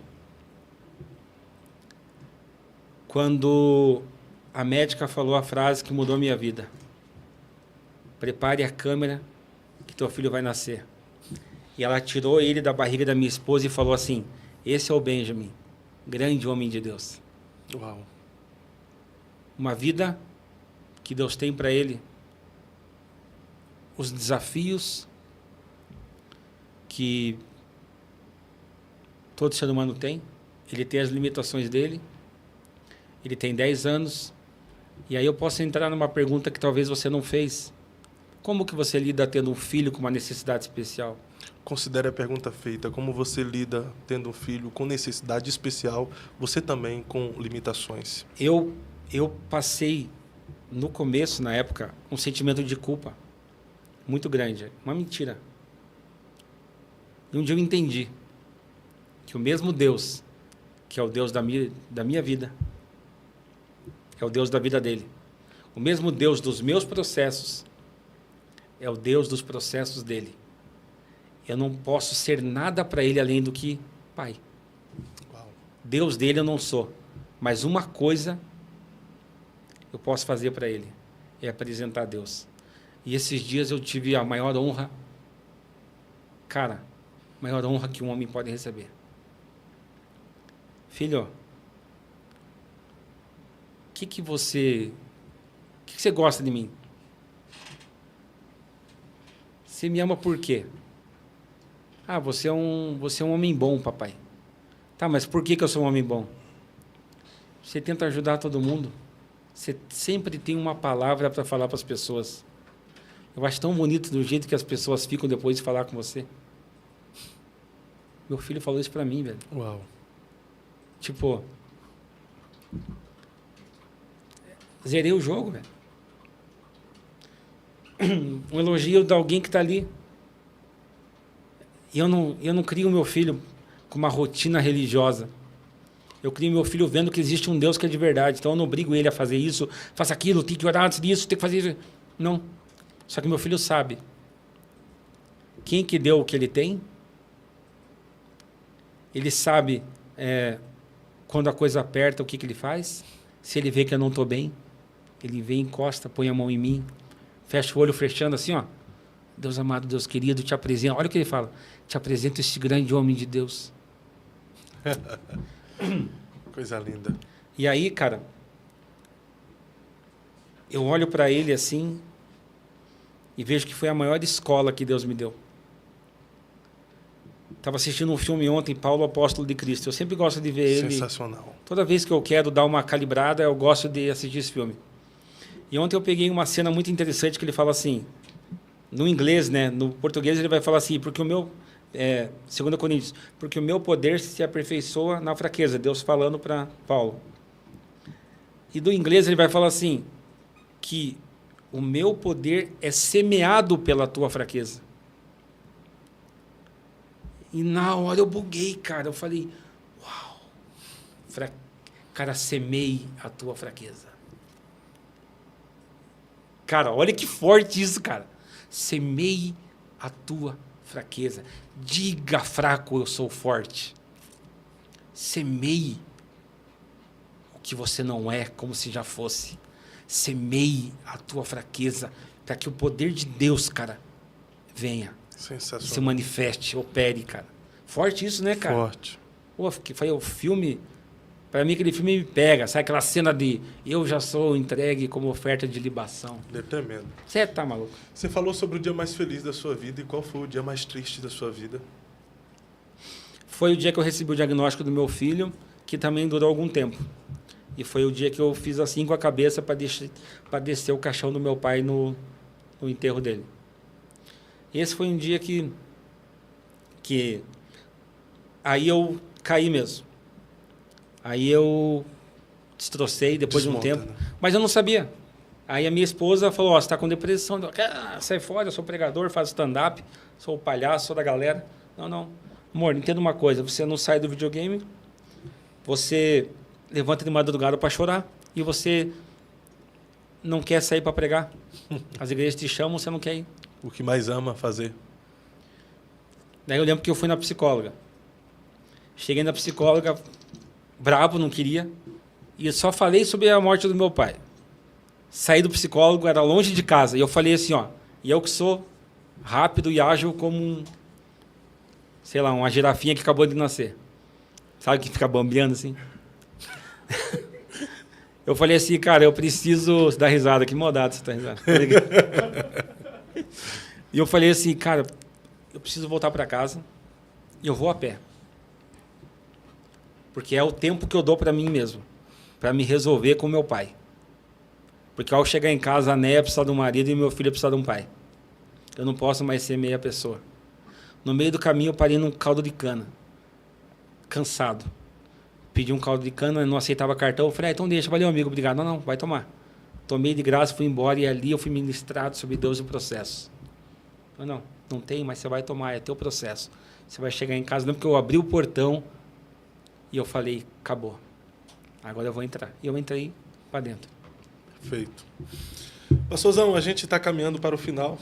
quando a médica falou a frase que mudou a minha vida. Prepare a câmera que teu filho vai nascer. E ela tirou ele da barriga da minha esposa e falou assim: esse é o Benjamin, grande homem de Deus. Uau. Uma vida que Deus tem para ele, os desafios que todo ser humano tem, ele tem as limitações dele, ele tem 10 anos, e aí eu posso entrar numa pergunta que talvez você não fez. Como que você lida tendo um filho com uma necessidade especial? Considere a pergunta feita. Como você lida tendo um filho com necessidade especial, você também com limitações? Eu passei, no começo, na época, um sentimento de culpa muito grande. Uma mentira. E um dia eu entendi que o mesmo Deus, que é o Deus da minha vida, é o Deus da vida dele. O mesmo Deus dos meus processos é o Deus dos processos dele. Eu não posso ser nada para ele além do que pai. Uau. Deus dele eu não sou. Mas uma coisa eu posso fazer para ele, é apresentar a Deus. E esses dias eu tive a maior honra, cara, maior honra que um homem pode receber. Filho, o que você gosta de mim? Você me ama por quê? Você é um homem bom, papai. Tá, mas por que eu sou um homem bom? Você tenta ajudar todo mundo. Você sempre tem uma palavra para falar para as pessoas. Eu acho tão bonito do jeito que as pessoas ficam depois de falar com você. Meu filho falou isso pra mim, velho. Uau. Tipo, zerei o jogo, velho. Um elogio de alguém que tá ali. E eu não crio meu filho com uma rotina religiosa. Eu crio meu filho vendo que existe um Deus que é de verdade. Então eu não obrigo ele a fazer isso, faça aquilo, tem que orar antes disso, tem que fazer isso. Não. Só que meu filho sabe quem que deu o que ele tem. Ele sabe quando a coisa aperta, o que ele faz. Se ele vê que eu não estou bem, ele vem, encosta, põe a mão em mim, fecha o olho fechando assim, ó. Deus amado, Deus querido, te apresento. Olha o que ele fala. Te apresento este grande homem de Deus. Coisa linda. E aí, cara, eu olho para ele assim e vejo que foi a maior escola que Deus me deu. Estava assistindo um filme ontem, Paulo, Apóstolo de Cristo. Eu sempre gosto de ver ele. Sensacional. Toda vez que eu quero dar uma calibrada, eu gosto de assistir esse filme. E ontem eu peguei uma cena muito interessante que ele fala assim, no inglês, né? No português ele vai falar assim, porque o meu... 2 Coríntios, porque o meu poder se aperfeiçoa na fraqueza. Deus falando para Paulo. E do inglês ele vai falar assim, que o meu poder é semeado pela tua fraqueza. E na hora eu buguei, cara. Eu falei, uau, cara, semeie a tua fraqueza. Cara, olha que forte isso, cara. Semeie a tua fraqueza. Diga, fraco, eu sou forte. Semeie o que você não é, como se já fosse. Semeie a tua fraqueza, para que o poder de Deus, cara, venha. Sensacional. Se manifeste, opere, cara. Forte isso, né, cara? Forte. Pô, que foi o filme... Para mim, aquele filme me pega. Sabe aquela cena de eu já sou entregue como oferta de libação? É tremendo. Você tá maluco? Você falou sobre o dia mais feliz da sua vida e qual foi o dia mais triste da sua vida? Foi o dia que eu recebi o diagnóstico do meu filho, que também durou algum tempo. E foi o dia que eu fiz assim com a cabeça para descer o caixão do meu pai no enterro dele. Esse foi um dia que aí eu caí mesmo. Aí eu destrocei depois de um tempo, né? Mas eu não sabia. Aí a minha esposa falou, você está com depressão. Sai fora, eu sou pregador, faço stand-up, sou o palhaço, sou da galera. Não. Amor, entenda uma coisa, você não sai do videogame, você levanta de madrugada para chorar e você não quer sair para pregar. As igrejas te chamam, você não quer ir. O que mais ama fazer? Daí eu lembro que eu fui na psicóloga. Cheguei na psicóloga, brabo, não queria, e eu só falei sobre a morte do meu pai. Saí do psicólogo, era longe de casa, e eu falei assim, ó, e eu que sou rápido e ágil como uma girafinha que acabou de nascer. Sabe que fica bambeando assim? Eu falei assim, cara, eu preciso dar risada, que modado você tá risada. E eu falei assim, cara, eu preciso voltar para casa e eu vou a pé. Porque é o tempo que eu dou para mim mesmo, para me resolver com meu pai. Porque ao chegar em casa, a Néia precisa de um marido e meu filho precisa de um pai. Eu não posso mais ser meia pessoa. No meio do caminho, eu parei num caldo de cana. Cansado. Pedi um caldo de cana, não aceitava cartão. Eu falei, então deixa, valeu amigo, obrigado. Não, vai tomar. Tomei de graça, fui embora e ali eu fui ministrado sobre Deus e o processo. Não tem, mas você vai tomar, é teu processo. Você vai chegar em casa, lembra que eu abri o portão e eu falei, acabou. Agora eu vou entrar. E eu entrei para dentro. Perfeito. Pastorzão, a gente está caminhando para o final.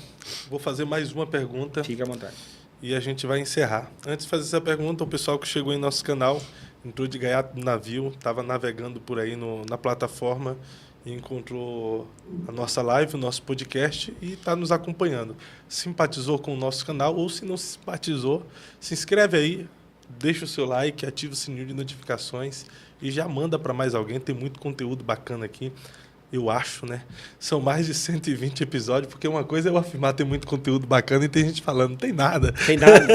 Vou fazer mais uma pergunta. Fique à vontade. E a gente vai encerrar. Antes de fazer essa pergunta, o pessoal que chegou em nosso canal, entrou de gaiato no navio, estava navegando por aí na plataforma e encontrou a nossa live, o nosso podcast e está nos acompanhando. Simpatizou com o nosso canal ou se não simpatizou, se inscreve aí, deixa o seu like, ativa o sininho de notificações e já manda para mais alguém. Tem muito conteúdo bacana aqui, eu acho, né? São mais de 120 episódios, porque uma coisa é eu afirmar tem muito conteúdo bacana e tem gente falando, não tem nada. Tem nada.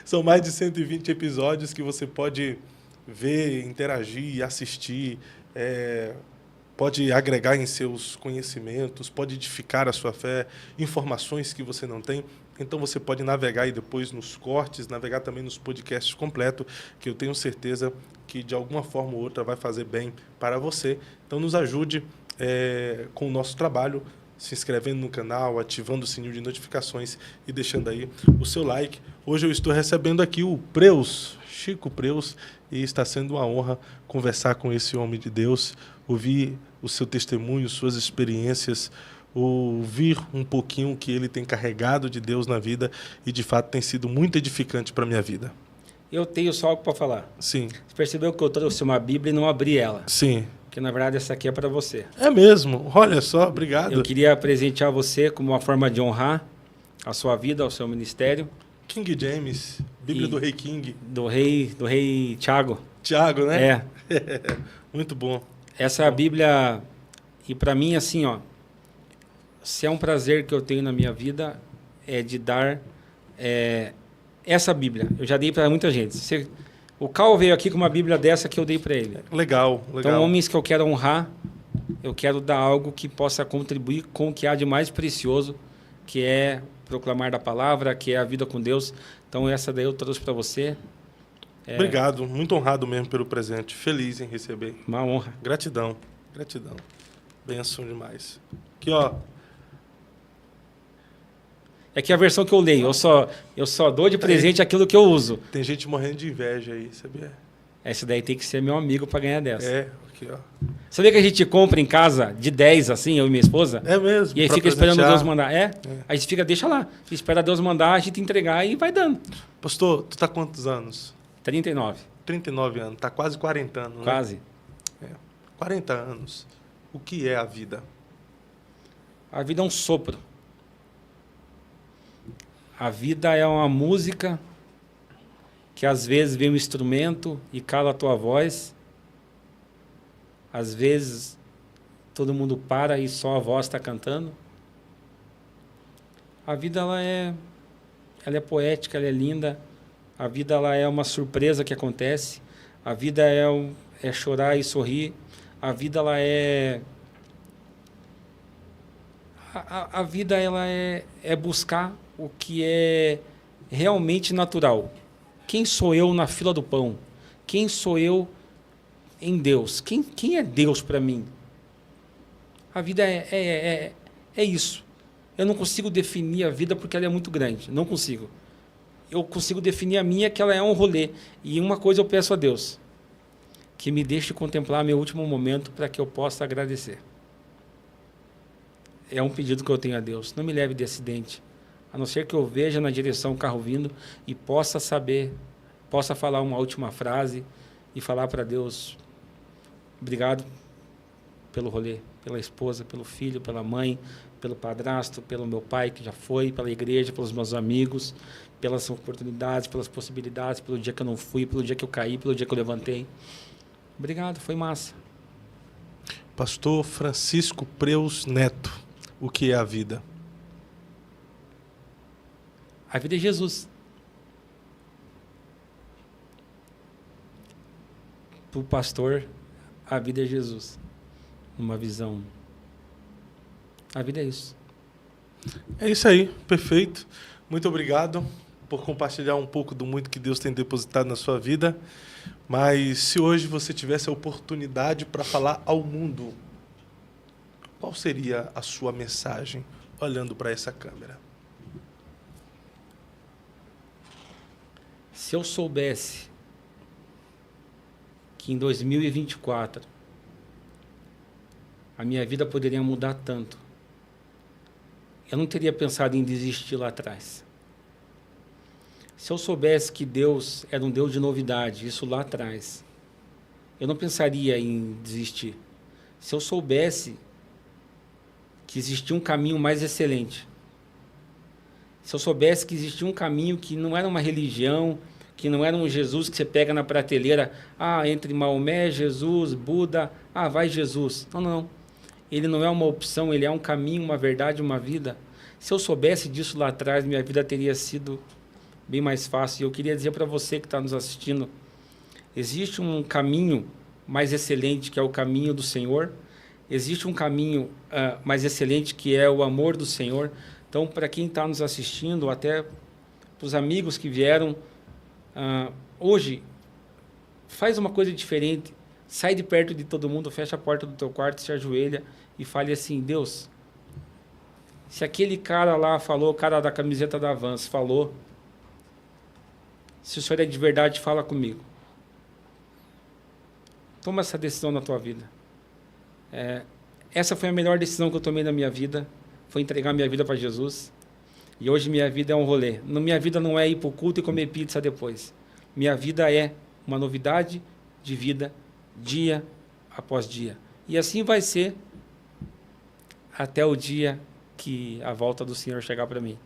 São mais de 120 episódios que você pode ver, interagir, assistir, pode agregar em seus conhecimentos, pode edificar a sua fé, informações que você não tem. Então você pode navegar aí depois nos cortes, navegar também nos podcasts completos, que eu tenho certeza que de alguma forma ou outra vai fazer bem para você. Então nos ajude com o nosso trabalho, se inscrevendo no canal, ativando o sininho de notificações e deixando aí o seu like. Hoje eu estou recebendo aqui o Preus, Chico Preus, e está sendo uma honra conversar com esse homem de Deus, ouvir o seu testemunho, suas experiências, ouvir um pouquinho o que ele tem carregado de Deus na vida e, de fato, tem sido muito edificante para a minha vida. Eu tenho só algo para falar. Sim. Você percebeu que eu trouxe uma Bíblia e não abri ela? Sim. Porque, na verdade, essa aqui é para você. É mesmo? Olha só, obrigado. Eu queria presentear você como uma forma de honrar a sua vida, o seu ministério. King James, Bíblia do Rei King. Do rei Tiago. Tiago, né? É. Muito bom. Essa é a Bíblia, e para mim, assim, ó, se é um prazer que eu tenho na minha vida, é de dar essa Bíblia. Eu já dei para muita gente. O Cal veio aqui com uma Bíblia dessa que eu dei para ele. Legal, legal. Então, homens que eu quero honrar, eu quero dar algo que possa contribuir com o que há de mais precioso, que é proclamar da palavra, que é a vida com Deus. Então, essa daí eu trouxe para você. Obrigado, muito honrado mesmo pelo presente. Feliz em receber. Uma honra. Gratidão, gratidão. Benção demais. Aqui, ó. É que a versão que eu leio, eu só dou de presente aquilo que eu uso. Tem gente morrendo de inveja aí, sabia? Essa daí tem que ser meu amigo para ganhar dessa. Aqui, ó. Sabia que a gente compra em casa de 10, assim, eu e minha esposa? É mesmo. E aí fica esperando Deus mandar. A gente fica, deixa lá. Espera Deus mandar, a gente entregar e vai dando. Pastor, tu tá quantos anos? 39. 39 anos. Tá quase 40 anos, né? Quase. 40 anos. O que é a vida? A vida é um sopro. A vida é uma música que às vezes vem um instrumento e cala a tua voz. Às vezes todo mundo para e só a voz está cantando. A vida ela é poética, ela é linda. A vida ela é uma surpresa que acontece. A vida é chorar e sorrir. A vida ela é a vida ela é buscar o que é realmente natural. Quem sou eu na fila do pão? Quem sou eu em Deus? Quem é Deus para mim? A vida é isso. Eu não consigo definir a vida porque ela é muito grande. Não consigo. Eu consigo definir a minha, que ela é um rolê. E uma coisa eu peço a Deus, que me deixe contemplar meu último momento para que eu possa agradecer. É um pedido que eu tenho a Deus. Não me leve de acidente. A não ser que eu veja na direção o carro vindo e possa falar uma última frase e falar para Deus, obrigado pelo rolê, pela esposa, pelo filho, pela mãe, pelo padrasto, pelo meu pai que já foi, pela igreja, pelos meus amigos, pelas oportunidades, pelas possibilidades, pelo dia que eu não fui, pelo dia que eu caí, pelo dia que eu levantei. Obrigado, foi massa. Pastor Francisco Preus Neto, o que é a vida? A vida é Jesus. Para o pastor, a vida é Jesus. Uma visão. A vida é isso. É isso aí, perfeito. Muito obrigado por compartilhar um pouco do muito que Deus tem depositado na sua vida. Mas se hoje você tivesse a oportunidade para falar ao mundo, qual seria a sua mensagem olhando para essa câmera? Se eu soubesse que em 2024 a minha vida poderia mudar tanto, eu não teria pensado em desistir lá atrás. Se eu soubesse que Deus era um Deus de novidade, isso lá atrás, eu não pensaria em desistir. Se eu soubesse que existia um caminho mais excelente, se eu soubesse que existia um caminho que não era uma religião, que não era um Jesus que você pega na prateleira, entre Maomé, Jesus, Buda, vai Jesus. Não. Ele não é uma opção, ele é um caminho, uma verdade, uma vida. Se eu soubesse disso lá atrás, minha vida teria sido bem mais fácil. E eu queria dizer para você que está nos assistindo, existe um caminho mais excelente, que é o caminho do Senhor. existe um caminho mais excelente, que é o amor do Senhor. Então, para quem está nos assistindo, até para os amigos que vieram, hoje, faz uma coisa diferente. Sai de perto de todo mundo, fecha a porta do teu quarto, se ajoelha e fale assim: Deus, se aquele cara lá falou, o cara da camiseta da Vans falou, se o Senhor é de verdade, fala comigo. Toma essa decisão na tua vida. Essa foi a melhor decisão que eu tomei na minha vida, foi entregar minha vida para Jesus. E hoje minha vida é um rolê. Minha vida não é ir para o culto e comer pizza depois. Minha vida é uma novidade de vida, dia após dia. E assim vai ser até o dia que a volta do Senhor chegar para mim.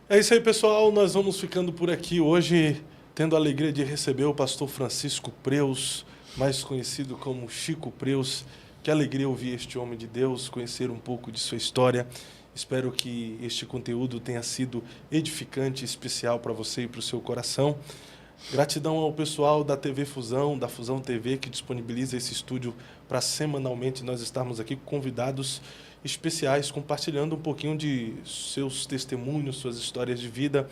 É isso aí, pessoal. Nós vamos ficando por aqui hoje, tendo a alegria de receber o pastor Francisco Preus, mais conhecido como Chico Preus. Que alegria ouvir este homem de Deus, conhecer um pouco de sua história. Espero que este conteúdo tenha sido edificante, especial para você e para o seu coração. Gratidão ao pessoal da TV Fusão, da Fusão TV, que disponibiliza esse estúdio para semanalmente nós estarmos aqui com convidados especiais, compartilhando um pouquinho de seus testemunhos, suas histórias de vida,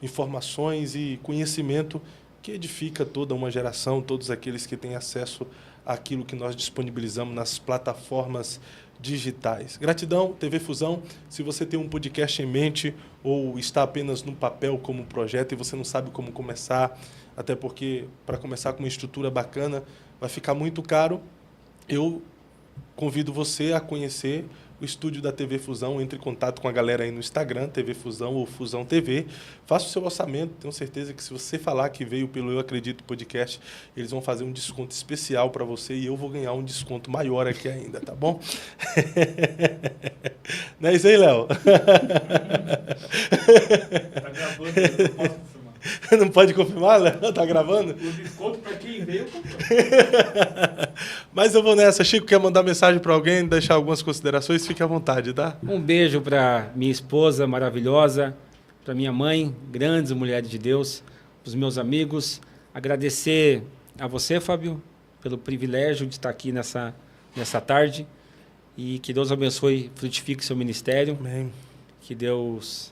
informações e conhecimento que edifica toda uma geração, todos aqueles que têm acesso àquilo que nós disponibilizamos nas plataformas digitais. Gratidão, TV Fusão. Se você tem um podcast em mente ou está apenas no papel como projeto e você não sabe como começar, até porque para começar com uma estrutura bacana vai ficar muito caro, eu convido você a conhecer o estúdio da TV Fusão. Entre em contato com a galera aí no Instagram, TV Fusão ou Fusão TV. Faça o seu orçamento. Tenho certeza que se você falar que veio pelo Eu Acredito Podcast, eles vão fazer um desconto especial para você e eu vou ganhar um desconto maior aqui ainda, tá bom? Não é isso aí, Léo? Tá gravando, eu não posso confirmar. Não pode confirmar, Léo? Tá gravando? O desconto para quem veio, comprou. Mas eu vou nessa. Chico, quer mandar mensagem para alguém, deixar algumas considerações? Fique à vontade, tá? Um beijo para minha esposa maravilhosa, para minha mãe, grandes mulheres de Deus, para os meus amigos. Agradecer a você, Fábio, pelo privilégio de estar aqui nessa tarde. E que Deus abençoe, frutifique seu ministério. Amém. Que Deus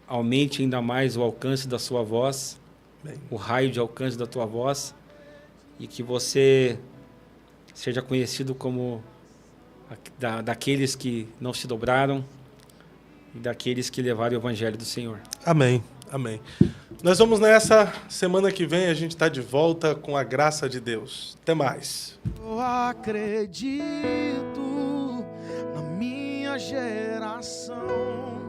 aumente ainda mais o alcance da sua voz, Amém. o raio de alcance da tua voz. E que você seja conhecido como daqueles que não se dobraram e daqueles que levaram o evangelho do Senhor. Amém. Amém. Nós vamos nessa. Semana que vem a gente está de volta com a graça de Deus. Até mais. Eu acredito na minha geração.